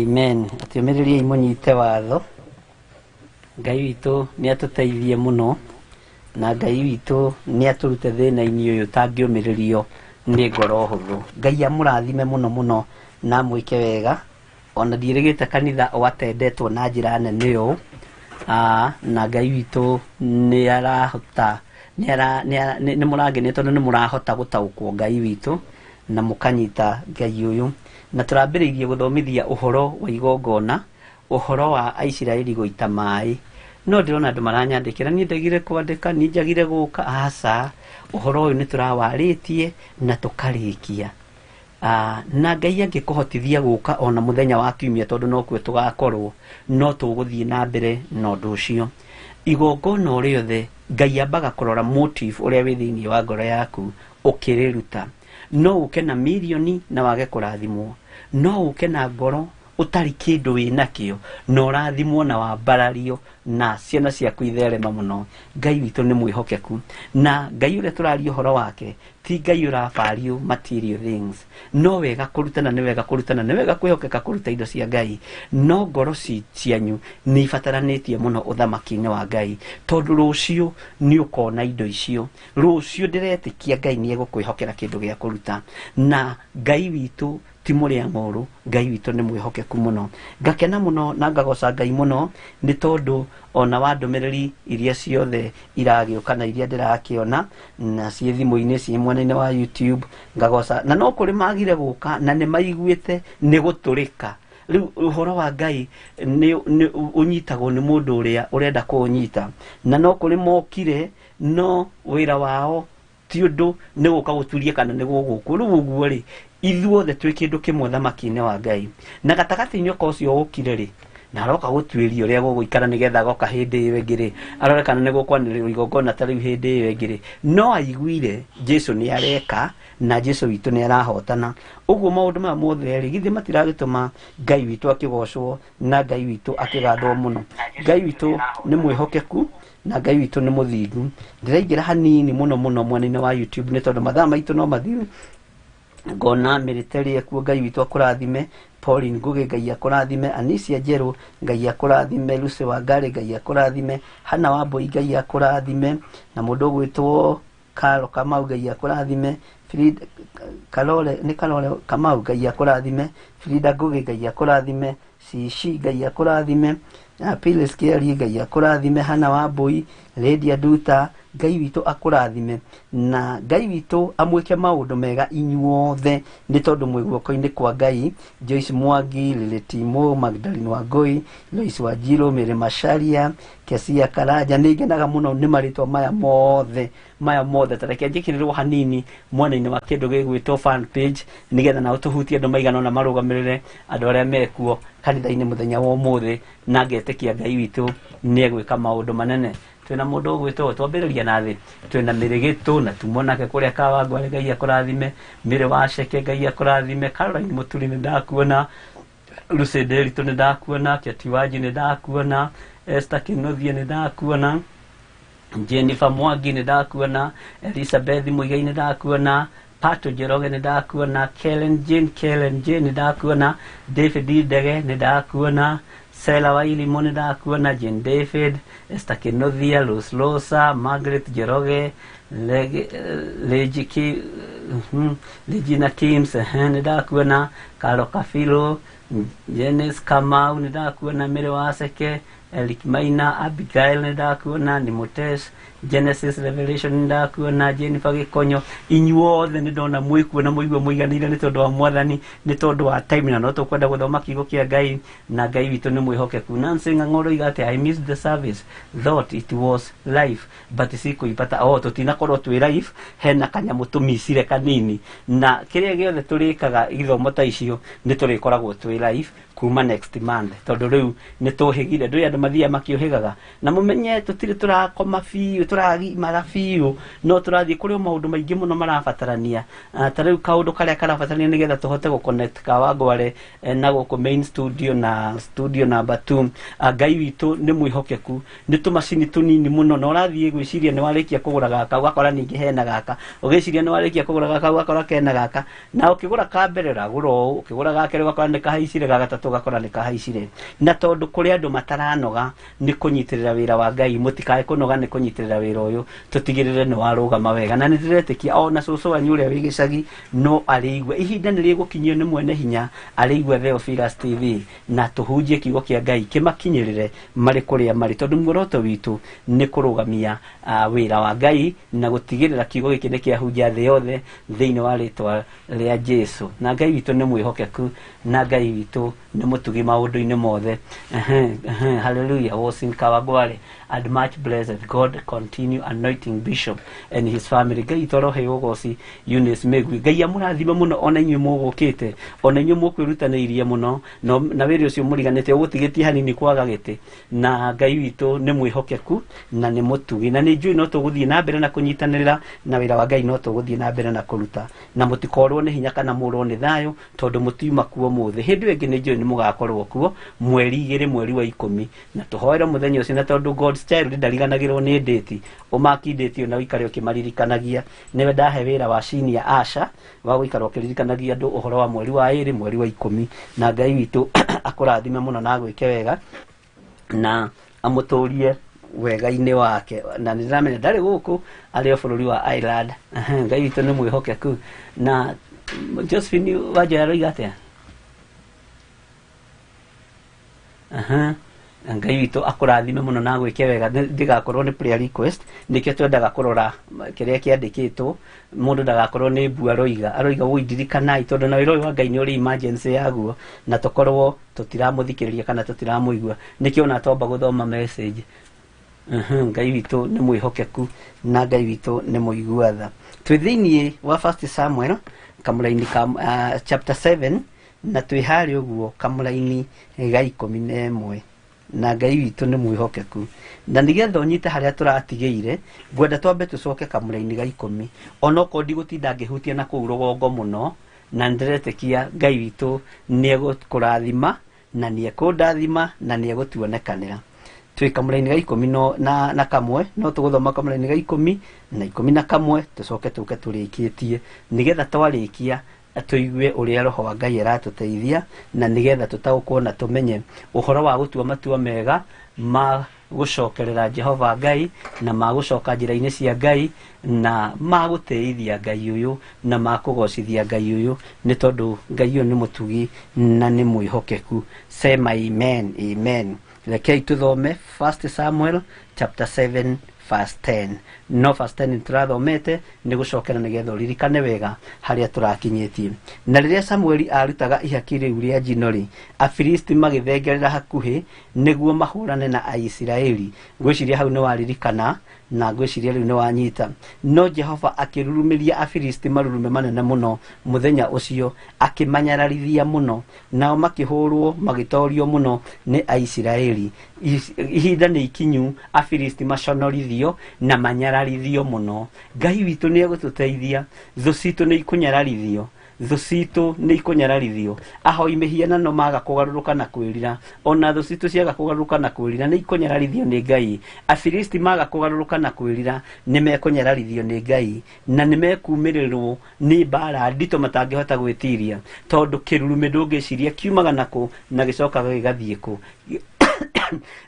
Amen. Atiũmĩrĩria imũnyite watho Ngai witũ nĩ atũteithie mũno na Ngai witũ nĩ atũrute thĩna-inĩ ũyũ ũtangĩũmĩrĩrio nĩ ngoro hũthũ Ngai amũrathime mũno mũno na mwĩke wega ona ndirĩgĩte kanitha watendetwo na njĩra nene ũũ na Ngai witũ nĩ arahota nĩ mũrangenio tondũ nĩ mũrahota gũtaũkwo Ngai witũ na mũkanyita Ngai ũyũ na tũrambĩrĩirie gũthomithia ũhoro wa igongona ũhoro wa Aisiraeli gũita maĩ no ndĩrona andũ maranyandĩkĩra niĩ ndagire kwandĩka niĩ njagire gũka aca ũhoro ũyũ nĩ tũrawarĩtie na tũkarĩkia na Ngai angĩkũhotithia gũka ona mũthenya wa kiumia tondũ no kuo tũgakorwo no tũgũthiĩ na mbere na ũndũ ũcio igongona o rĩothe Ngai ambaga kũrora motive ũrĩa wĩ thĩinĩ wa ngoro yaku ũkĩrĩruta no ũke na mirioni na wage kũrathimwo no ũke na ngoro ũtarĩ kĩndũ wĩnakĩo na ũrathimwo na wambarario na ciana ciaku itherema mũno Ngai witũ nĩ mwĩhokeku na Ngai ũrĩa tũraria ũhoro wake ti Ngai ũrabario material things no wega kũrutana nĩ wega kũrutana nĩ wega kwĩhokeka kũruta indo cia Ngai no ngoro cianyu nĩ ibataranĩtie mũno ũthamaki-inĩ wa Ngai tondũ rũciũ nĩ ũkona indo icio rũciũ ndĩretĩkia Ngai nĩ egũkwĩhokera kĩndũ gĩa kũruta na Ngai witũ ti mũrĩa ng'ũrũ Ngai witũ nĩ mwĩhokeku mũno ngakena mũno na ngagoca Ngai mũno nĩ tondũ ona wa ndũmĩrĩri iria ciothe iragĩũka na iria ndĩrakĩona na ciĩ thimũ-inĩ ciĩ mwena-inĩ wa YouTube ngagoca na no kũrĩ magire gũka na nĩ maiguĩte nĩ gũtũrĩka rĩu ũhoro wa Ngai nĩ ũnyitagwo nĩ mũndũ ũrĩa ũrenda kũũnyita na no kũrĩ mokire no wĩra wao ti ũndũ nĩ gũka gũturia kana nĩ gũgũkũ rĩu ũguo rĩ ithuothe twĩ kĩndũ kĩmwe thamaki-inĩ wa Ngai na gatagatĩ-inĩ oka ũcio ũkire rĩ na aroka gũtuĩria ũrĩa gũgũikara nĩgetha agoka hĩndĩ ĩyo ĩngĩ rĩ arore kana nĩ gũkwanĩrĩrwo igongona ta rĩu hĩndĩ ĩyo ĩngĩ rĩ no aiguire Jesũ nĩ areka na Jesũ witũ nĩ arahotana ũguo maũndũ maya mothe rĩ githĩ matiragĩtũma Ngai witũ akĩgocwo na Ngai witũ akĩgathwo mũno Ngai witũ nĩ mwĩhokeku na Ngai witũ nĩ mũthingu ndĩraingĩra hanini mũno mwena-inĩ wa YouTube nĩ tondũ mathaa maitũ no mathiĩ ngona military ekuo Ngai witũ akũrathime, Pauline Ngugi Ngai akũrathime, Anisia Njerũ Ngai akũrathime, Lucy Wangari Ngai akũrathime, Hana Wambui Ngai akũrathime, na mũndũ ũgwĩtwo Karo Kamau Ngai akũrathime, Frida Kalole Kamau Ngai akũrathime, Frida Ngugi Ngai akũrathime, Cici Ngai akũrathime, Phyllis Kiari Ngai akũrathime, Hana Wambui, Lydia Nduta Ngai witũ akũrathime, na Ngai witũ amwĩke maũndũ mega inyuothe nĩ tondũ mwĩ guoko-inĩ kwa Ngai. Joyce Mwangi, Lily Timo, Magdalene Wangui, Lois Wanjiru, Mary Macharia, Kesia Karanja. Nĩ ngenaga mũno nĩ marĩtwa maya mothe tareke njĩkĩrĩrwo hanini mwena-inĩ wa kĩndũ gĩgwĩtwo fan page, nĩgetha nao tũhutie andũ maigana ũna marũgamĩrĩre andũ arĩa mekuo kanitha-inĩ mũthenya wa ũmũthĩ, na ngetĩkia Ngai witũ nĩ egwĩka maũndũ manene. Twina mũndũ ũgwĩtwo twambĩrĩria na thĩ, twina Mĩrĩgĩtũ na tumonake kũrĩa Kawangware Ngai akũrathime, Mĩrĩ Waceke Ngai akũrathime, Caroline Mũturi nĩ ndakuona, Lucy Nderitu nĩ ndakuona, Keti Wanji nĩ ndakuona, Esther Kĩnuthia nĩ ndakuona, Jennifer Mwangi nĩ ndakuona, Elizabeth Muigai nĩ ndakuona, Pato Njoroge nĩ ndakuona, Kellen Jane nĩ ndakuona, David Ndege nĩ ndakuona, Sela Wairimu nĩ ndakuona, Jane David, Esther Kĩnuthia, Rose Losa, Margaret Njoroge, Regina Kims nĩ ndakuona, Karo Kafilo, Janice Kamau nĩ ndakuona, Mĩrĩ Waceke, Eric Maina, Abigail nĩ ndakuona, Nimotes, Genesis Revelation nĩ ndakuona, Jennifer Gĩkonyo. Inyuothe nĩ ndona mwĩkuo na mũigua mũiganĩire nĩ tondũ wa Mwathani, nĩ tondũ wa time, na no tũkwenda gũthoma kiugo kĩa Ngai, na Ngai witũ nĩ mwĩhokeku. Nancy Ng'ang'oro oiga atĩ I missed the service, thought it was live but sikũipata. Tũtinakorwo twĩ live, hena kanyamũ tũmicire kanini, na kĩrĩa gĩothe tũrĩkaga ithomo ta icio nĩ tũrĩkoragwo twĩ live kuma next month, tondũ rĩu nĩ tũhĩgire. Ndũĩ andũ mathiaga makĩũhĩgaga, na mũmenye tũtirĩ tũrakoma biũ, tũragimara biũ, no tũrathiĩ kũrĩ maũndũ maingĩ mũno marabatarania. Ta rĩu kaũndũ karĩa karabatarania nĩgetha tũhote gũconnect Kawangware na gũkũ main studio na studio number 2. Ngai witũ nĩ mwĩhokeku, nĩ tũmacini tũnini mũno, na ũrathiĩ gwĩciria nĩ warĩkia kũgũra gaka ũgakora ningĩ hena gaka, ũgĩciria nĩ warĩkia kũgũra gaka ũgakora kena gaka, na ũkĩgũra ka mbere ũragũra ũũ, ũkĩgũra ga kerĩ ũgakora nĩ kahaicire, ga gatatũ ũgakora nĩ kahaicire. Na tondũ kũrĩ andũ mataranoga nĩ kũnyitĩrĩra wĩra wa Ngai, mũtikae kũnoga nĩ kũnyitĩrĩra wĩra ũyũ, tũtigĩrĩre nĩ warũgama wega. Na nĩ ndĩretĩkia ona cũcũ wanyu ũrĩa wĩ gĩcagi no arĩigua, ihinda nĩ rĩgũkinyio nĩ mwene hinya arĩigua Theophilus TV, na tũhunjie kiugo kĩa Ngai kĩmakinyĩrĩre marĩ kũrĩa marĩ, tondũ muoroto witũ nĩ kũrũgamia wĩra wa Ngai na gũtigĩrĩra kiugo gĩkĩ nĩ kĩahunjia thĩ yothe thĩinĩ wa rĩtwa rĩa Jesũ. Na Ngai witũ nĩ mwĩhokeku, na Ngai witũ nĩ mũtugi maũndũ-inĩ mothe. Hallelujah. Was in Kawangware, and much blessed. God continue anointing Bishop and his family. Ngai torohe ũgoci Eunice Megwi. Ngai amũrathime mũno, ona inyuĩ mũgũkĩte, ona inyuĩ mũkwĩrutanĩirie mũno, na wĩra ũcio mũriganĩte ũgũtigĩtie hanini kwaga gĩtĩ. Na Ngai witũ nĩ mwĩhokeku na nĩ mũtugi, na nĩ njũĩ no tũgũthiĩ na mbere na kũnyitanĩrĩra na wĩra wa Ngai, no tũgũthiĩ na mbere na kũruta, na mũtikorwo nĩ hinya kana mũrwo nĩ thayũ, tondũ mũtiuma kuo mũthĩ. Hĩndĩ ĩngĩ nĩ njũĩ nĩ mũgakorwo kuo mweri 2 mweri wa 10, na tũhoere mũthenya ũcio, na tondũ God's child ndariganagĩrwo nĩ ndĩti, ũmaki ndĩti ũna ũikare ũkĩmaririkanagia. Nĩwe ndahe wĩra wa senior Asha wa gũikara ũkĩririkanagia andũ ũhoro wa mweri wa 2 mweri wa 10, na Ngai witũ akũrathime mũno na agwĩke wega na amũtũrie wega-inĩ wake. Na nĩ ndĩramenya ndarĩ gũkũ, arĩ o bũrũri wa Ireland. Ngai witũ nĩ mwĩhokeku. Na Josephine Wanjoya aroiga atĩa? Ngai witũ akũrathime mũno na agwĩke wega. Ndigakorwo nĩ prayer request, nĩkĩo twendaga kũrora kĩrĩa kĩandĩkĩtwo, mũndũ ndagakorwo nĩ mbu aroiga ũindirikanai, tondũ na wĩra ũyũ wa Ngai nĩ ũrĩ emergency yaguo, na tũkorwo tũtiramũthikĩrĩria kana tũtiramũigua, nĩkĩo ona tomba gũthoma message. Ngai witũ nĩ mwĩhokeku, na Ngai witũ nĩ mũigua tha. Twĩ thĩinĩ wa 1 Samuel kamũraini ka chapter 7, na twĩ harĩ ũguo kamũraini ga 11, na Ngai witũ nĩ mwĩhokeku. Na nĩgetha ũnyite harĩa tũratigĩire, ngwenda twambe tũcoke kamũraini ga 10, onokorwo ndigũtinda ngĩhutia na kũu rũgongo mũno, na ndĩretĩkia Ngai witũ nĩ egũkũrathima na nĩ ekũndathima na nĩ egũtuonekanĩra. Twĩ kamũraini ga 10 na kamwe, no tũgũthoma kamũraini ga 10 na 11 tũcoke tũke tũrĩkĩtie, nĩgetha twarĩkia tuigue uria roho wa Ngai aratuteithia na nigetha tutagukorwo tumenye uhoro wa gutua matua mega ma gucokerera Jehova Ngai na magucoka njira-ini cia Ngai na maguteithia Ngai uyu na makugocithia Ngai uyu ni tondu Ngai uyu ni mutugi na ni mwihokeku. Sema amen, amen. Rekei tuthome 1 Samuel chapter 7 verse 10. No verse 10 turathomete ni gucokera nigetha uririkane wega haria turakinyitie. Na riria Samueli arutaga ihaki riu ria njino ri, Afilisti magithengerera hakuhi niguo mahurane na Aisiraeli. Ngwiciria hau ni waririkana na ngwiciria riu ni wanyita. No Jehova akirurumiria Afilisti marurume manene muno muthenya ucio, akimanyararithia muno, nao makihurwo magitorio muno ni Aisiraeli. Ihinda ni ikinyu Afilisti maconorithio na manyararithio muno. Ngai witu ni egututeithia, thu citu ni ikunyararithio, thu citu ni ikunyararithio. Ahoi mihianano maga kugaruruka na kwirira, ona thu citu ciaga kugaruruka na kwirira ni ikunyararithio ni Ngai. Afilisti maga kugaruruka na kwirira ni mekunyararithio ni Ngai, na ni mekumirirwo ni mbara ndito matangihota gwitiria, tondu kirurume ndungiciria kiumaga naku na gicokaga gigathie ku.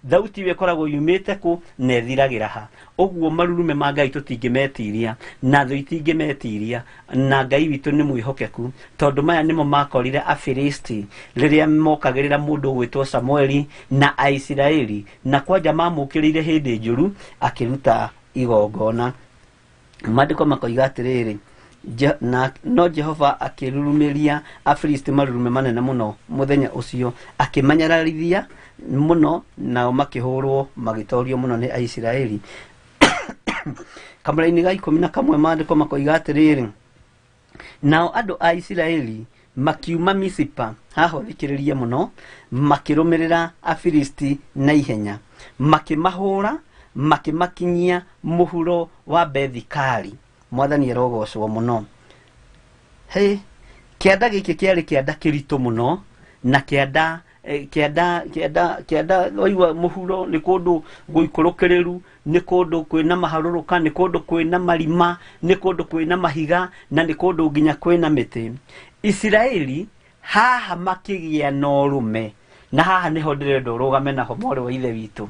Thauti we koragwo yumite ku nethiragira ha. Oguo marurume ma Ngai tutingimetiria na thu itingimetiria, na Ngai witu ni mwihokeku tondu maya nimo makorire Afilisti riria mokagirira mundu gwitwo Samueli na Aisiraeli, na kwanja mamukirire hindi njuru akiruta igongona. Maandiko makoiga atiriri, no Jehova akirurumiria Afilisti marurume manene muno muthenya ucio, akimanyararithia muno, nao makihurwo magitorio muno ni Aisiraeli. Kamara-ini ga 11 maandiko makoiga atiriri, nao andu a Isiraeli makiuma Misipa, haho thikiriria muno, makirumirira Afilisti na ihenya, makimahura, makimakinyia muhuro wa Bethikari. Mwathani arogocwo muno. Hey, kianda giki kiari kianda kirito muno, na kianda oigwa muhuro ni kundu guikorokereru, ni kundu kwina maharuruka, ni kundu kwina marima, ni kundu kwina mahiga, na ni kundu nginya kwina miti. Isiraeli haha makigia norume, na haha niho ndirenda urugame naho mwari wa ithe witu.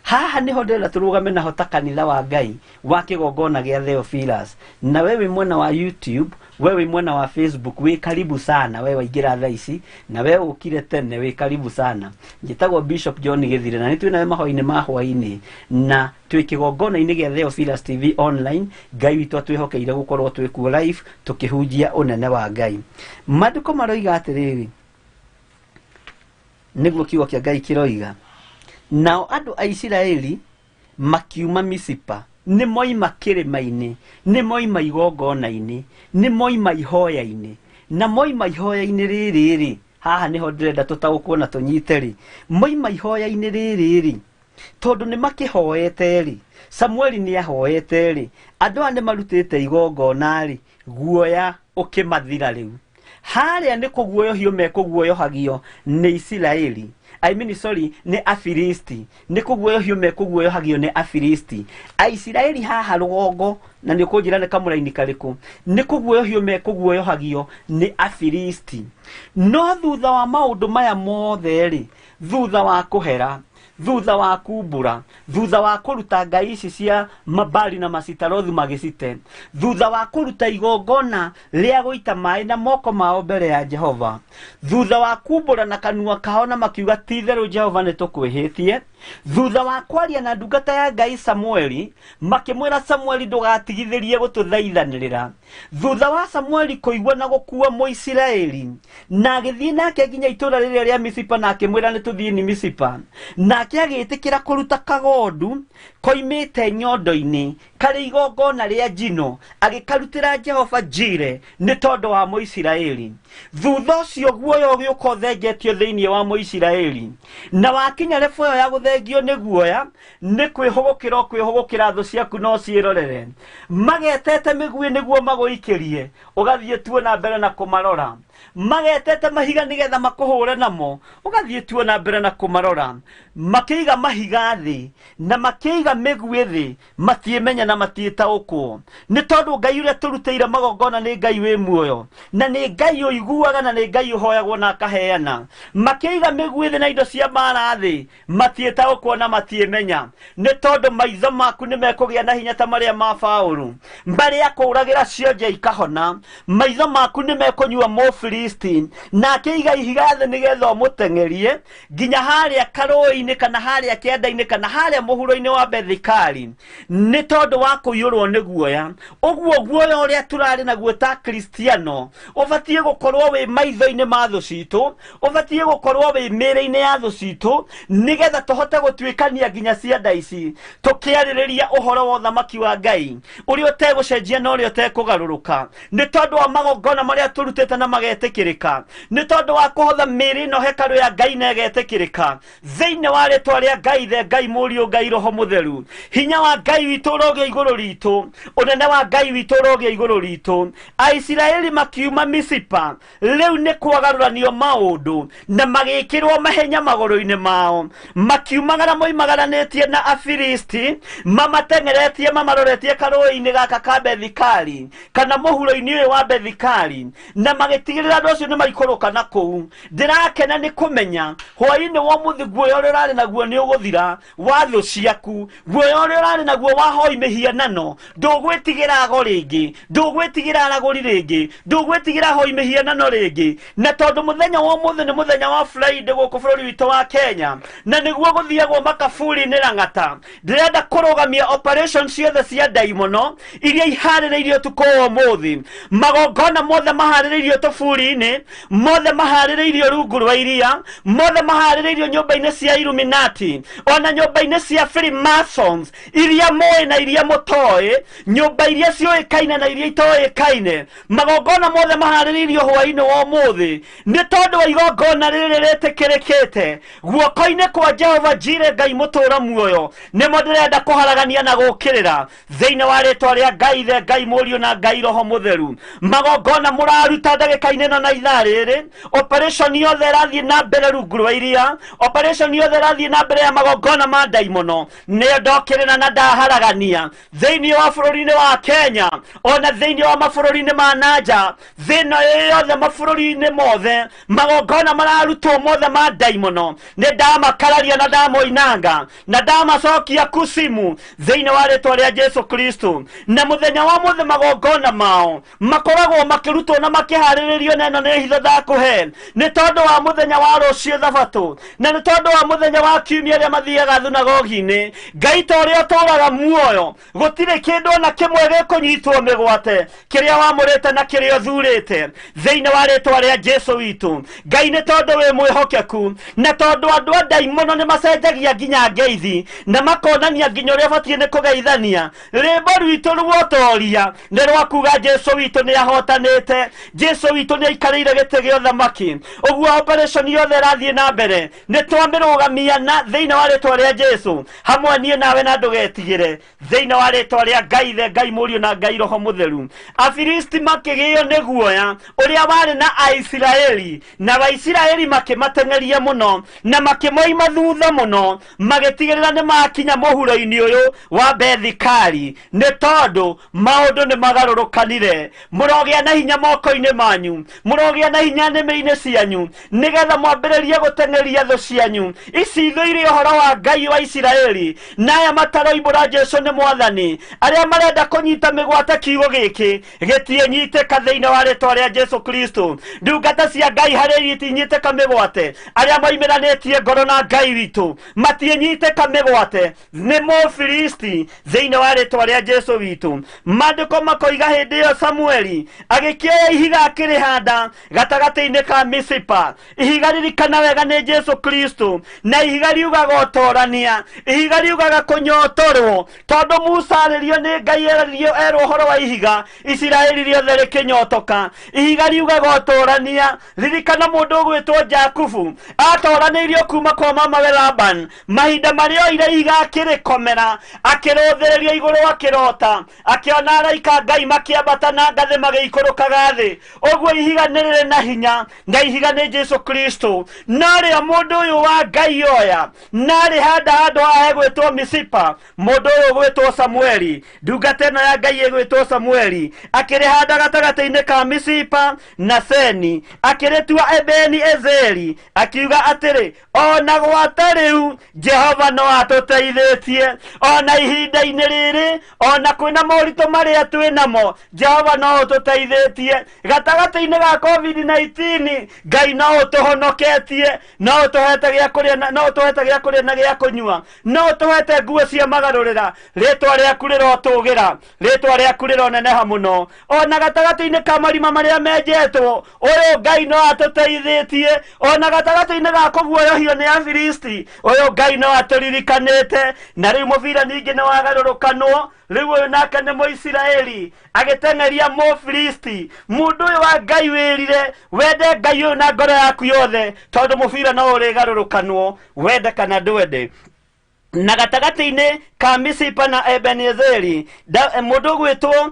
Haha niho ndirenda turugame naho ta kanitha wa Ngai wa kigongona gia Theophilus. Na wewe mwena wa YouTube, wewe mwena wa Facebook, we karibu sana. Wewe waingira thaa ici, na wewe ukire tene, we karibu sana. Njitagwo Bishop John Githire, na nitwina mahoini ma hwaini, na twi kigongona-ini gia Theophilus TV online. Ngai witu atwihokeire gukorwo twi ku live tukihunjia unene wa Ngai. Maandiko maroiga atiriri, niguo kiugo kia Ngai kiroiga, nao andu a Isiraeli makiuma Misipa, ni moima kirima-ini, ni moima igongona-ini, ni moima ihoya-ini, na moima ihoya-ini ririri. Haha niho ndirenda tutagukuona tunyite ri, moima ihoya-ini ririri tondu ni makihoete ri. Samueli ni ahoete ri, andu ane marutite igongona ri, guoya ukimathira riu. Haria ni kuguoyohio mekuguoyohagio ni Isiraeli, ni Afilisti, ni kuguoyohio mekuguoyohagio ni Afilisti. Aisiraeli haha rugongo, na ni kunjira ni kamura-ini kariku, ni kuguoyohio mekuguoyohagio ni Afilisti. No thutha wa maundu maya mothe ri, thutha wa kuhera, thutha wa kumbura, thutha wa kuruta ngai ici cia Mabali na Masitarothu magicite, thutha wa kuruta igongona ria guita mai na moko mao mbere ya Jehova, thutha wa kumbura na kanua kao na makiuga titheru Jehova ni tukwihitie, thutha wa kwaria na ndungata ya Ngai Samueli, makimwira Samueli ndugatigithirie gututhaithanirira, thutha wa Samueli kuigwa na gukua Muisiraeli, na agithie nake nginya itura riria ria Misipa, na akimwira ni tuthie ni Misipa, na agitikira kuruta kagondu koimite nyondo-ini kari igongona ria njino, agikarutira Jehova njire ni tondu wa Muisiraeli. Thutha ucio guoya ugiuka uthengetio thiini wa Muisiraeli, na wakinya refu yo ya guthengio ni guoya, ni kwihugukira thu ciaku no ciirorere, magetete migui niguo maguikirie, ugathie tuo na mbere na kumarora. magetete mahiga nigetha makuhure namo ugathie tuo na mbere na kumarora makiiga mahiga thi na makiiga migwi thi matiemenya na matietaukwo ni tondu Ngai uria turuteire magongona ni Ngai wi muoyo na ni Ngai uiguaga na ni Ngai uhoyagwo na akaheana makiiga migwi thi na indo cia mara thi matietaukwo na matiemenya ni tondu maitho maku ni mekugia na hinya ta maria ma Paulu maria kuragira cionje ikahona maitho maku ni mekunyua Mofilisti na akiiga ihiga thi nigetha mutengerie nginya haria karoi-ini kana haria kienda-ini kana haria muhuro-ini wa Bethikari ni tondu wa kuyurwo ni guoya uguo guoya uria turari naguo ta Kristiano ubatie gukorwo wi maitho-ini ma thu citu ubatie gukorwo wi mire-ini ya thu citu nigetha tuhote gutwikania nginya cianda ici tukiaririria uhoro wa thamaki wa Ngai uri utegucenjia na uri utekugaruruka ni tondu wa magongona maria turutite na magetikirika ni tondu wa kuhotha miri no hekalu ya Ngai na getikirika thiini wa ritwa ria Ngai the Ngai Muriu Ngai Roho Mutheru hinya wa Ngai witu rogia iguru ritu unene wa Ngai witu rogia iguru ritu Aisiraeli makiuma Misipa riu ni kwagaruranio maundu na magikirwo mahenya magoro-ini mao makiumagara moimagaranetie na Afilisti mamatengeretie mamaroretie karoi-ini gaka ka Bethikari kana muhuro-ini uyu wa Bethikari na magitigirira andu acio ni maikoroka na kuu ndirakena ni kumenya hwai-ini wa muthi guoya uria urari naguo ni uguthira wa thu ciaku guoya uria urari naguo wa hoi mihianano ndugwitigira go ringi ndugwitigira araguri ringi ndugwitigira hoi mihianano ringi na tondu muthenya wa muthi ni muthenya wa Friday guku bururi witu wa Kenya na niguo guthiagwo makaburi ni rangata ndirenda kurugamia operation ciothe cia daimono iria ihaririirio tuko muthi magongona mothe mahaririirio tuburi-ini mothe mahaririirio rungu rwa iria mothe mahaririirio nyumba-ini cia Illuminati ona nyumba-ini cia Freemasons iria moe na iria mutoi nyumba iria cioikaine na iria itoikaine magongona mothe mahaririirio hwai-ini wa muthi ni tondu wa igongona riri ritikirikite guoko-ini kwa Jehova Jireh Ngai mutura muoyo nimo ndirenda kuharagania na gukirira thiini wa ritwa ria Ngai the Ngai Muriu na Ngai Roho Mutheru magongona muraruta ndagika-ini na ithaa riri operation yothe irathie na mbere rungu rwa iria operation yothe irathie na mbere ya magongona ma daimono niyo ndokirira na ndaharagania thiini wa bururi-ini wa Kenya ona thiini wa mabururi-ini ma nanja thina yothe mabururi-ini mothe magongona mararutwo mothe ma daimono ni ndamakararia na ndamoinanga na ndamacokia kusimu thiini wa ritwa ria Jesu Kristo na muthenya wa muthi magongona mao makoragwo makirutwo na makihariririo neno ni hitho ndakuhe ni tondu wa muthenya wa rucio thabato na ni tondu wa muthenya wa kiumia ria mathiaga thunagogi-ini Ngai ta uria uturaga muoyo gutire kindu na kimwe gikunyitwo migwate kiria wamurite na kiria uthurite thiini wa ritwa ria Jesu witu Ngai ni tondu wi mwihokeku na tondu andu a daimono ni macenjagia nginya ngeithi na makonania nginya uria batie ni kugeithania rimbo rwitu ruotoria ni rwa kuga Jesu witu ni ahotanite Jesu witu ni aikarire giti gia uthamaki uguo operation yothe irathie na mbere ni twamirugamia na thiini wa ritwa ria Jesu hamwe nie nawe na ndugetigire thiini wa ritwa ria Ngai the Ngai Muriu na Ngai Roho Mutheru Afilisti makigio ni guoya uria wari na Aisiraeli na Aisiraeli makimatengeria muno na makimoima thutha muno magitigirira ni makinya muhuro-ini uyu wa Bethikari ni tondu maundu ni magarurukanire murogia na hinya moko-ini manyu murogia na hinya nimi-ini cianyu nigetha mwambiririe gutengeria thu cianyu ici thu iri uhoro wa Ngai wa Isiraeli naya mataroimbura Jesu ni mwathani aria marenda kunyita migwate kiugo giki gitie nyitika thiini wa ritwa ria Jesu Kristo ndungata cia Ngai haria itinyitika migwate aria moimiranitie ngoro na Ngai witu matinyitika migwate ni Mufilisti thiini wa ritwa ria Jesu witu mandiko makoiga hindi iyo Samueli agikioya ihiga akirihanda gatagati-ini ka Misipa ihiga ririkana wega ni Jesu Kristo na ihiga riugaga utorania ihiga riugaga kunyotorwo tondu Musa aririo ni Ngai erwo uhoro wa ihiga Isiraeli riothe rikinyotoka ihiga riugaga utorania ririkana mundu ugwitwo Jakubu atoraniirio kuma kwa mamawe Laban mahinda maria ira ihiga akirikomera akirothererio iguru akirota akiona araika Ngai makiambata na ngathi magiikurukaga thi uguo ihiga nĩrĩrĩ na hinya na ihiga nĩ Jesu Kristo narĩ mũndũ ũyũ wa Ngai oya narĩ handa handũ haha gwĩtwo Misipa mũndũ ũyũ gwĩtwo Samueli ndungata ĩno ya Ngai ĩgwĩtwo Samueli akĩrĩ handa gatagatĩ-inĩ ka Misipa na Seni akĩrĩtua Ebeni Ezeri akiuga atĩrĩ ona gwata rĩu Jehova no atũteithĩtie ona ihinda-inĩ rĩrĩ ona kwĩna moritũ marĩa twĩnamo Jehova no ũtũteithĩtie gatagatĩ-inĩ ga COVID-19 Ngai no ũtũhonoketie no ũtũhete gĩa kũrĩa na gĩa kũnyua no ũtũhete nguo cia magarũrĩra rĩtwa rĩaku rĩrotũgĩra rĩtwa rĩaku rĩroneneha mũno ona gatagatĩ-inĩ ka marima marĩa menjetwo ũyũ Ngai no atũteithĩtie ona gatagatĩ-inĩ ga kũguoyohio nĩ Afilisti ũyũ Ngai no atũririkanĩte na rĩu mũbira ningĩ nĩ wagarũrũkanwo rĩu ũyũ nake nĩ Mũisiraeli agĩteng'eria Mũfilisti mũndũ ũyũ wa Ngai wĩrire wende Ngai ũyũ na ngoro yaku yothe tondũ mũbira no ũrĩgarũrũkanwo wende kana ndwende na gatagatĩ-inĩ ka Misipa na Ebenezeri mũndũ gwĩtwo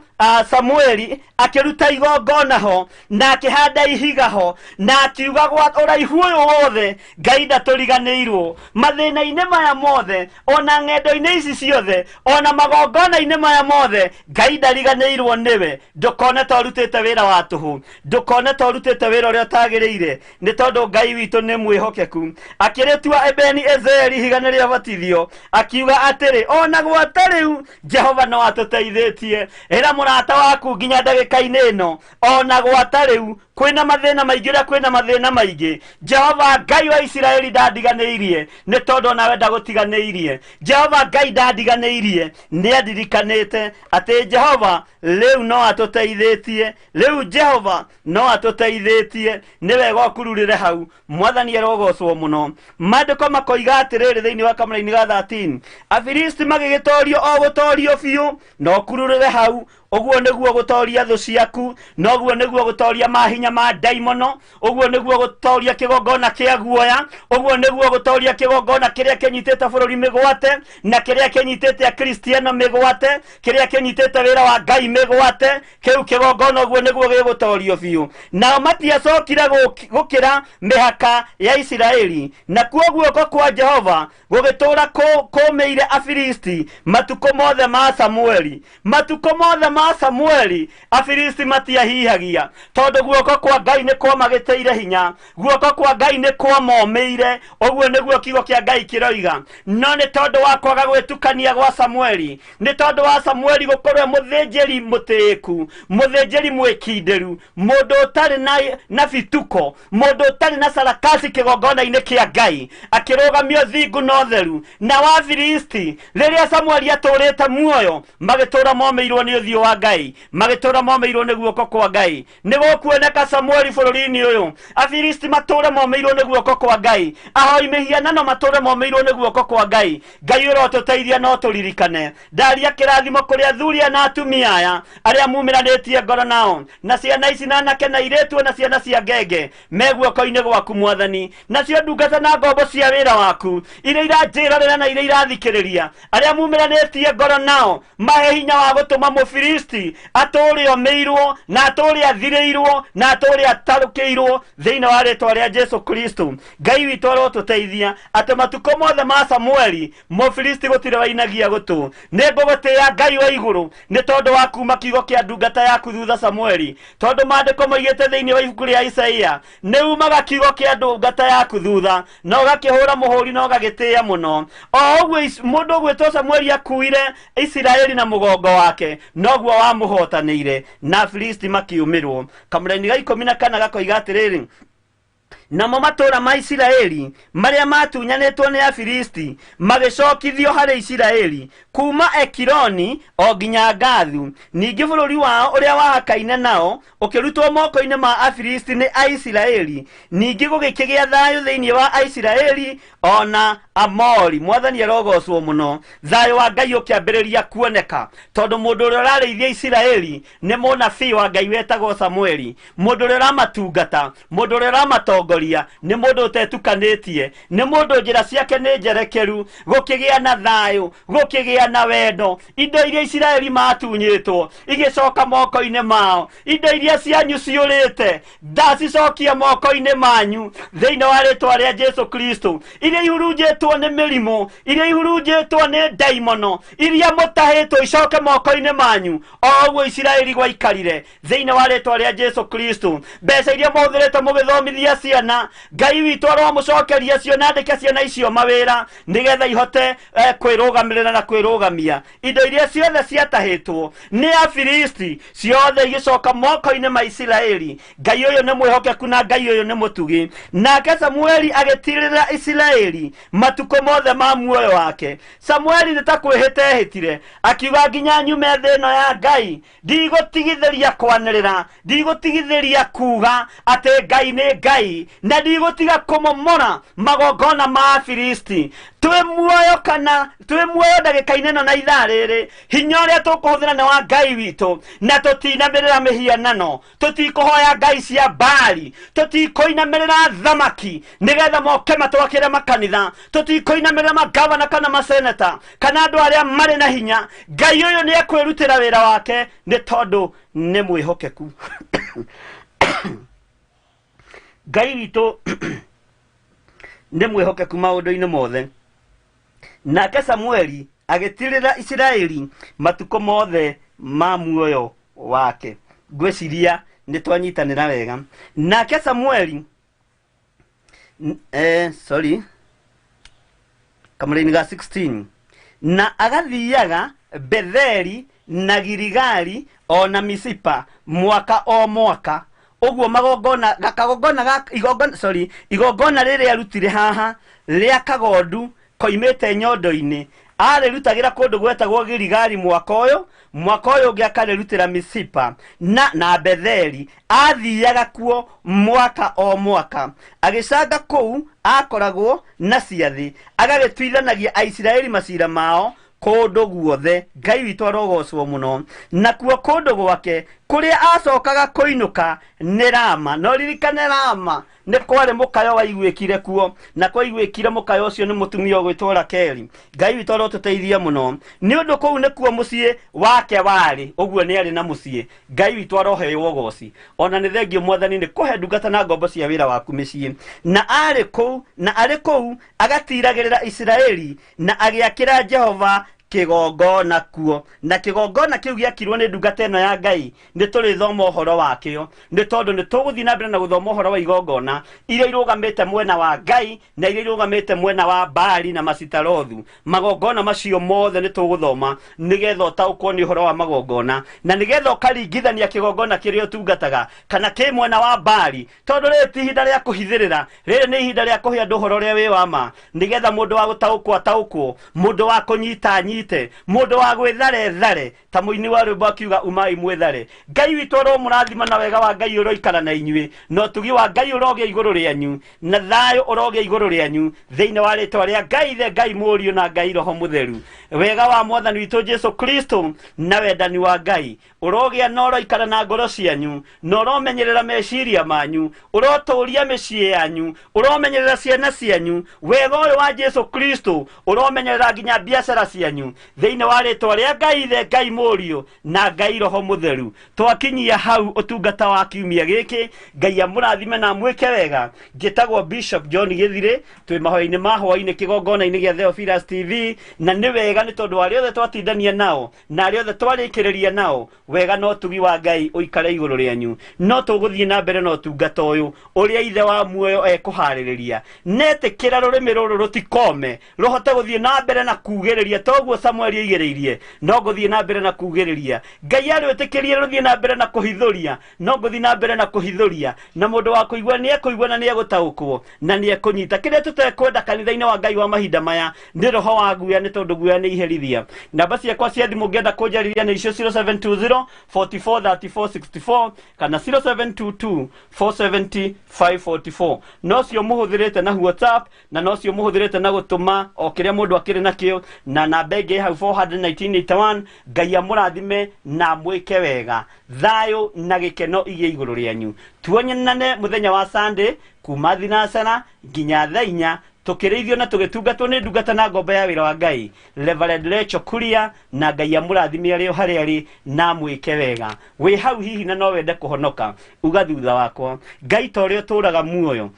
Samueli akĩruta igongona ho na akĩhanda ihiga ho na akiuga gwa ũraihu ũyũ wothe Ngai ndatũriganĩirwo mathĩna-inĩ maya mothe ona ng'endo-inĩ ici ciothe ona magongona-inĩ maya mothe Ngai ndariganĩirwo nĩwe ndũkone ta ũrutĩte wĩra wa tũhũ ndũkone ta ũrutĩte wĩra ũrĩa ũtagĩrĩire nĩ tondũ Ngai witũ nĩ mwĩhokeku akĩrĩtua Ebeni Ezeri ihiga nĩ rĩabatithio akiuga atĩrĩ ona gwata rĩu Jehova no atũteithĩtie ĩra mũrata waku nginya ndagĩka-inĩ ĩno ona gwata rĩu kwĩna mathĩna maingĩ ũrĩa kwĩna mathĩna maingĩ Jehova Ngai wa Isiraeli ndandiganĩirie nĩ tondũ nawe ndagũtiganĩirie Jehova Ngai ndandiganĩirie nĩ andirikanĩte atĩ Jehova rĩu no atũteithĩtie rĩu Jehova no atũteithĩtie nĩ wega ũkururĩre hau mwathani arogocwo mũno maandĩko makoiga atĩrĩrĩ thĩinĩ wa kamũra-inĩ ga 13 Afilisti magĩgĩtorio o gũtorio biũ no ũkururĩre hau ũguo nĩguo gũtoria thũ ciaku na ũguo nĩguo gũtoria mahinya ma ndaimono ũguo nĩguo gũtoria kĩgongona kĩa guoya ũguo nĩguo gũtoria kĩgongona kĩrĩa kĩnyitĩte bũrũri mĩgwate na kĩrĩa kĩnyitĩte akristiano mĩgwate kĩrĩa kĩnyitĩte wĩra wa Ngai mĩgwate kĩu kĩgongona ũguo nĩguo gĩgũtorio biũ nao matiacokire gũkĩra mĩhaka ya Isiraeli na kuoguo kwa Jehova gũgĩtũra kũmĩire Afilisti matukũ mothe ma Samueli matukũ mothe ma Samueli Afilisti matiahihagia tondũ guoko kwa Ngai nĩ kwamagĩteire hinya guoko kwa Ngai nĩ kwamomĩire ũguo nĩguo kiugo kĩa Ngai kĩroiga no nĩ tondũ wa kwaga gwĩtukania gwa Samueli nĩ tondũ wa Samueli gũkorwo mũthĩnjĩri mũtĩĩku mũthĩnjĩri mwĩkindĩru mũndũ ũtarĩ na bituko mũndũ ũtarĩ na sarakasi kĩgongona-inĩ kĩa Ngai akĩrũgamio thingu na ũtheru na wa Afilisti rĩrĩa Samueli atũrĩte muoyo magĩtũra momĩirwo nĩ ũthiũ wa Ngai magĩtũra momĩirwo nĩ guoko kwa Ngai nĩ gũkuoneka Samueli bũrũri-inĩ ũyũ Afilisti matũre momĩirwo nĩ guoko kwa Ngai ahoi mĩhianano matũre momĩirwo nĩ guoko kwa Ngai Ngai ũrotũteithia no tũririkane ndaria kĩrathimo kũrĩ athuri na atumia aya arĩa mumĩranĩtie ngoro nao na ciana ici na anake na airĩtu na ciana cia ngenge me guoko-inĩ gwaku mwathani nacio ndungata na ngombo cia wĩra waku iria iranjĩrorera na iria irathikĩrĩria arĩa mumĩranĩtie ngoro nao mahe hinya wa gũtũma Mũfilisti atũre omĩirwo na atũre athirĩirwo na atũre atarũkĩirwo thĩinĩ wa rĩtwa rĩa Jesu Kristo Ngai witũ arotũteithia atĩ matukũ mothe ma Samueli Mũfilisti gũtirĩ wainagia gũtũ nĩ ngũgũtĩĩa Ngai wa igũrũ nĩ tondũ wa kuma kiugo kĩa ndungata yaku thutha Samueli tondũ maandĩko moigĩte thĩinĩ wa ibuku rĩa Isaia nĩ umaga kiugo kĩa ndungata yaku thutha na ũgakĩhũra mũhũri na ũgagĩtĩĩa mũno o ũguo mũndũ gwĩtwo Samueli akuire Isiraeli na mũgongo wake noguo wamũhotanĩire na Afilisti makiumĩrwo kamũra-inĩ ga 14 gakoiga atĩrĩrĩ namo matũra ma Isiraeli marĩa matunyanĩtwo nĩ Afilisti magĩcokithio harĩ Isiraeli kuma Ekironi o nginya Gathu ningĩ bũrũri wao ũrĩa wahakaine nao ũkĩrutwo moko-inĩ ma Afilisti nĩ Aisiraeli ningĩ gũgĩkĩgĩa thayũ thĩinĩ wa Aisiraeli ona Amori mwathani arogocwo mũno thayũ wa Ngai ũkĩambĩrĩria kuoneka tondũ mũndũ ũrĩa ũrarĩithia Isiraeli nĩ mũnabii wa Ngai wetagwo Samueli mũndũ ũrĩa ũramatungata mũndũ ũrĩa ũramatongoria mũtongoria nĩ mũndũ ũtetukanĩtie nĩ mũndũ njĩra ciake nĩ njerekeru gũkĩgĩa na thayũ gũkĩgĩa na wendo indo iria Isiraeli matunyĩtwo igĩcoka moko-inĩ mao indo iria cianyu ciũrĩte ndacicokia moko-inĩ manyu thĩinĩ wa rĩtwa rĩa Jesu Kristo iria ihurunjĩtwo nĩ mĩrimũ iria ihurunjĩtwo nĩ ndaimono iria mũtahĩtwo icoke moko-inĩ manyu o ũguo Isiraeli gwaikarire thĩinĩ wa rĩtwa rĩa Jesu Kristo mbeca iria mũhũthĩrĩte mũgĩthomithia ciana Ngai witũ aromũcokeria cio na andĩke ciana icio mawĩra nĩgetha ihote kwĩrũgamĩrĩra na kwĩrũgamia indo iria ciothe ciatahĩtwo nĩ Afilisti ciothe igĩcoka moko-inĩ ma Isiraeli Ngai ũyũ nĩ mwĩhokeku na Ngai ũyũ nĩ mũtugi nake Samueli agĩtirĩra Isiraeli matukũ mothe ma muoyo wake Samueli nĩ ta kwĩhĩtehĩtire akiuga nginya nyume thĩ ĩno ya Ngai ndigũtigithĩria kwanĩrĩra ndigũtigithĩria kuga atĩ Ngai nĩ Ngai na ndigũtiga kũmomora magongona ma Afilisti twĩ muoyo ndagĩka-inĩ ĩno na ithaa rĩrĩ hinya ũrĩa tũkũhũthĩra nĩ wa Ngai witũ na tũtinamĩrĩra mĩhianano tũtikũhoya ngai cia Baali tũtikũinamĩrĩra thamaki nĩgetha moke matwakĩre makanitha tũtikũinamĩrĩra magavana kana maseneta kana andũ arĩa marĩ na hinya Ngai ũyũ nĩ ekwĩrutĩra wĩra wake nĩ tondũ nĩ mwĩhokeku Ngai witũ nĩ mwĩhokeku maũndũ-inĩ mothe nake Samueli agĩtirĩra Isiraeli matukũ mothe ma muoyo wake ngwĩciria nĩ twanyitanĩra wega nake Samueli kamũra-inĩ ga 16 na agathiaga Betheli na Giligali ona Misipa mwaka o mwaka ũguo igongona rĩrĩa arutire haha rĩa kagondu koimĩte nyondo-inĩ arĩrutagĩra kũndũ gwetagwo Giligali mwaka ũyũ ũngĩ akarĩrutĩra Misipa na Betheli athiaga kuo mwaka o mwaka agĩcanga kũu akoragwo na ciathĩ agagĩtuithanagia Aisiraeli macira mao kũndũ guothe Ngai witũ arogocwo mũno nakuo kũndũ gwake kũrĩa acokaga kũinũka nĩ Rama no ririkane Rama nĩ kwarĩ mũkayo waiguĩkire kuo na kwaiguĩkire mũkayo ũcio nĩ mũtumia ũgwĩtwo Rakeli Ngai witũ arotũteithia mũno nĩ ũndũ kũu nĩkuo mũciĩ wake warĩ ũguo nĩ arĩ na mũciĩ Ngai witũ aroheo ũgoci ona nĩ thengio Mwathani nĩ kũhe ndungata na ngombo cia wĩra waku mĩciĩ na arĩ kũu agatiragĩrĩra Isiraeli na agĩakĩra Jehova kĩgongona kuo na kĩgongona kĩu gĩakirwo nĩ ndungata ĩno ya Ngai nĩ tũrĩthoma ũhoro wakĩo nĩ tondũ nĩ tũgũthiĩ na mbere na gũthoma ũhoro wa igongona iria irũgamĩte mwena wa Ngai na iria irũgamĩte mwena wa Baali na Masitarothu magongona macio mothe nĩ tũgũthoma nĩgetha ũtaũkwo nĩ ũhoro wa magongona na nĩgetha ũkaringithania kĩgongona kĩrĩa ũtungataga kana kĩ mwena wa Baali tondũ rĩrĩ ti ihinda rĩa kũhithĩrĩra rĩrĩ nĩ ihinda rĩa kũhe andũ ũhoro ũrĩa wĩ wa ma nĩgetha mũndũ wa gũtaũkwo ataũkwo mũndũ wa kũnyita mũndũ wa gwĩthare ta mũini wa rwĩmbo akiuga umai mwĩthare Ngai witũ aromũrathima na wega wa Ngai ũroikara na inyuĩ no ũtugi wa Ngai ũrogĩa igũrũ rĩanyu na thayũ ũrogĩa igũrũ rĩanyu thĩinĩ wa rĩtwa rĩa Ngai Ithe Ngai Mũriũ na Ngai Roho Mũtheru wega wa Mwathani witũ Jesu Kristo na wendani wa Ngai ũrogĩa na ũroikara na ngoro cianyu na ũromenyerera meciria manyu ũrotũũria mĩciĩ yanyu ũromenyerera ciana cianyu wega ũyũ wa Jesu Kristo ũromenyerera nginya biacara cianyu thĩinĩ wa rĩtwa rĩa Ngai Ithe Ngai Mũriũ na Ngai Roho Mũtheru twakinyia hau ũtungata wa kiumia gĩkĩ Ngai amũrathime na mwĩke wega ngĩtagwo Bishop John Gĩthirĩ twĩ mahoya-inĩ ma hwaĩ-inĩ kĩgongona-inĩ gĩa Theophilus TV na nĩ wega nĩ tondũ arĩa othe twatindania nao na arĩa othe twarĩkĩrĩria nao wega no ũtugi wa Ngai ũikare igũrũ rĩanyu no tũgũthiĩ na mbere na ũtungata ũyũ ũrĩa Ithe wa muoyo ekũharĩrĩria netĩkĩra rũrĩmĩ rũrũ rũtikome rũhote gũthiĩ na mbere na kugĩrĩria toguo Samuel aigĩrĩirie no gũthiĩ na mbere na kugĩrĩria Ngai arĩtĩkĩrie rũthiĩ na mbere na kũhithũria no gũthiĩ na mbere na kũhithũria na mũndũ wa kũigua nĩ ekũigua na nĩ egũtaũkwo na nĩ ekũnyita kĩrĩa tũtekwenda kanitha-inĩ wa Ngai wa mahinda maya nĩ roho wa guoya nĩ tondũ guoya nĩ iherithia namba ciakwa cia thimũ ngĩenda kũnjarĩria nĩ icio 0720 44 34 64 kana 0722 470 544 no cio mũhũthĩrĩte na WhatsApp na no cio mũhũthĩrĩte na gũtũma o kĩrĩa mũndũ akĩrĩ nakĩo na namba rĩngĩ hau 41981 Ngai amũrathime na mwĩke wega thayũ na gĩkeno igĩe igũrũ rĩanyu tuonane mũthenya wa Sunday kuma thinacara nginya thaa 4 tukĩrĩithio na tũgĩtungatwo nĩ ndungata na ngombo ya wĩra wa Ngai Reverend Rachel Kuria na Ngai amũrathime arĩ o harĩa arĩ na mwĩke wega wĩ hau hihi na no wende kũhonoka uga thutha wakwa Ngai ta ũrĩa ũtũũraga muoyo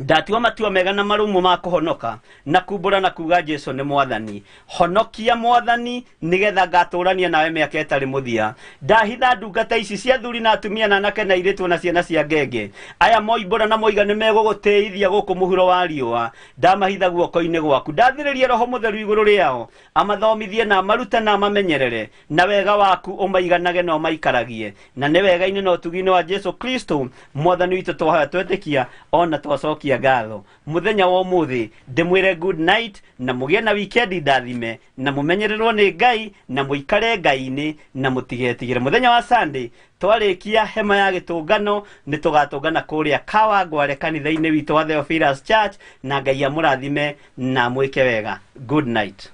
ndatua matua mega na marumu ma kuhonoka na kumbura na kuga Jesu nĩ mwathani honokia mwathani nigetha ngatũrania nawe mĩaka ĩtarĩ mũthia ndahitha ndungata ici cia thuri na atumia na anake na airĩtu na ciana cia ngenge aya moimbũra na moiga nĩ megũgũtĩithia gũkũ mũhuro wa riũa ndamahitha guoko-inĩ gwaku ndathirĩria roho mũtheru igũrũ rĩao amathomithie na marute na mamenyerere na wega waku ũmaiganage na ũmaikaragie na nĩ wega-inĩ na ũtugi-inĩ wa Jesu Kristo mwathani witũ twahoya twetĩkia ona twacokia gatho muthenya wa ũmũthĩ ndĩmwĩre good night na mũgĩe na weekend ndathime na mũmenyererwo nĩ Ngai na mũikare Ngai-inĩ na mũtigetigĩre mũthenya wa Sunday twarĩkia hema ya gĩtũngano nĩ tũgatũngana kũrĩa Kawangware kanitha-inĩ witũ wa Theophilus Church na Ngai amũrathime na mwĩke wega good night.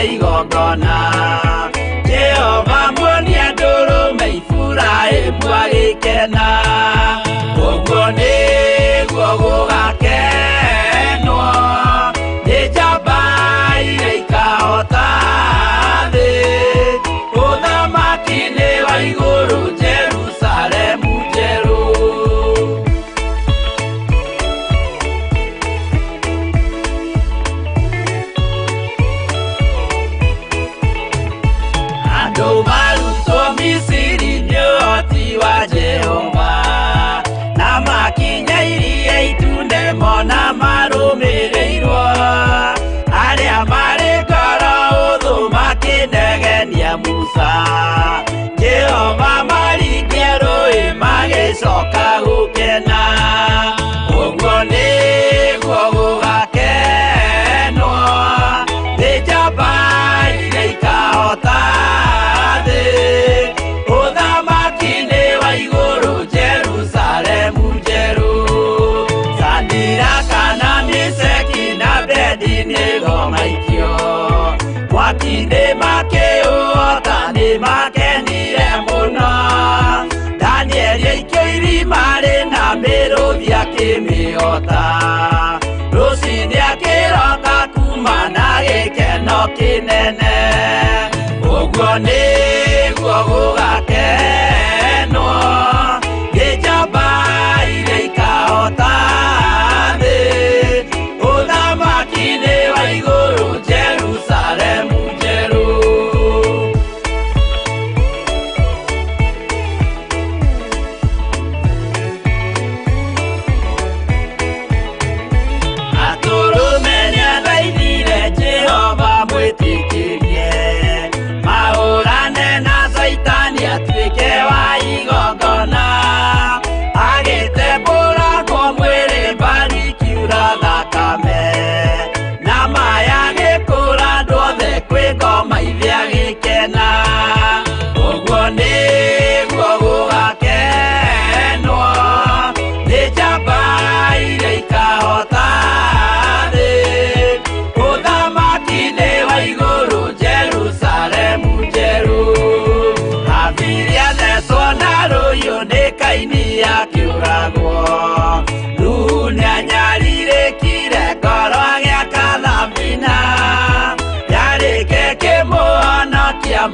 Igongona Jehova muonia ndũrũme Iburahĩmu agĩkena ũguo nĩguo gũgakenwo nĩ njamba iria ikahota thĩ ũthamaki-inĩ wa igũrũ Jerusalemu njerũ. Na marũmĩrĩirwo arĩa marĩ ngoro ũthũ makĩnegenia Musa Jehova maringie rũĩ magĩcoka gũkena ũguo nĩguo gũgakenwo nĩ njamba iria ikahota thĩ ũthamaki-inĩ wa igũrũ Jerusalemu njerũ. Mwaki-inĩ makĩũhota nĩ makenire mũno Danieli aikio irima rĩna mĩrũthi akĩmĩhota rũcinĩ akĩroka kuma na gĩkeno kĩnene ũguo nĩguo gũgakenwo nĩ njamba iria ikahota thĩ ũthamaki-inĩ wa igũrũ Jerusalemu njerũ.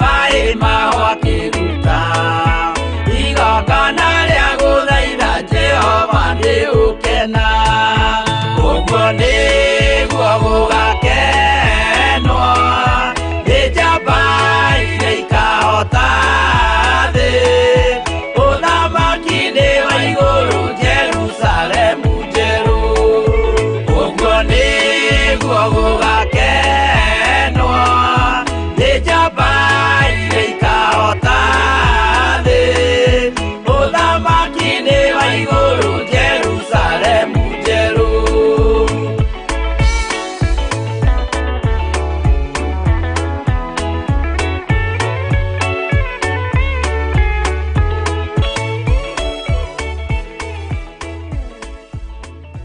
maĩ mahũa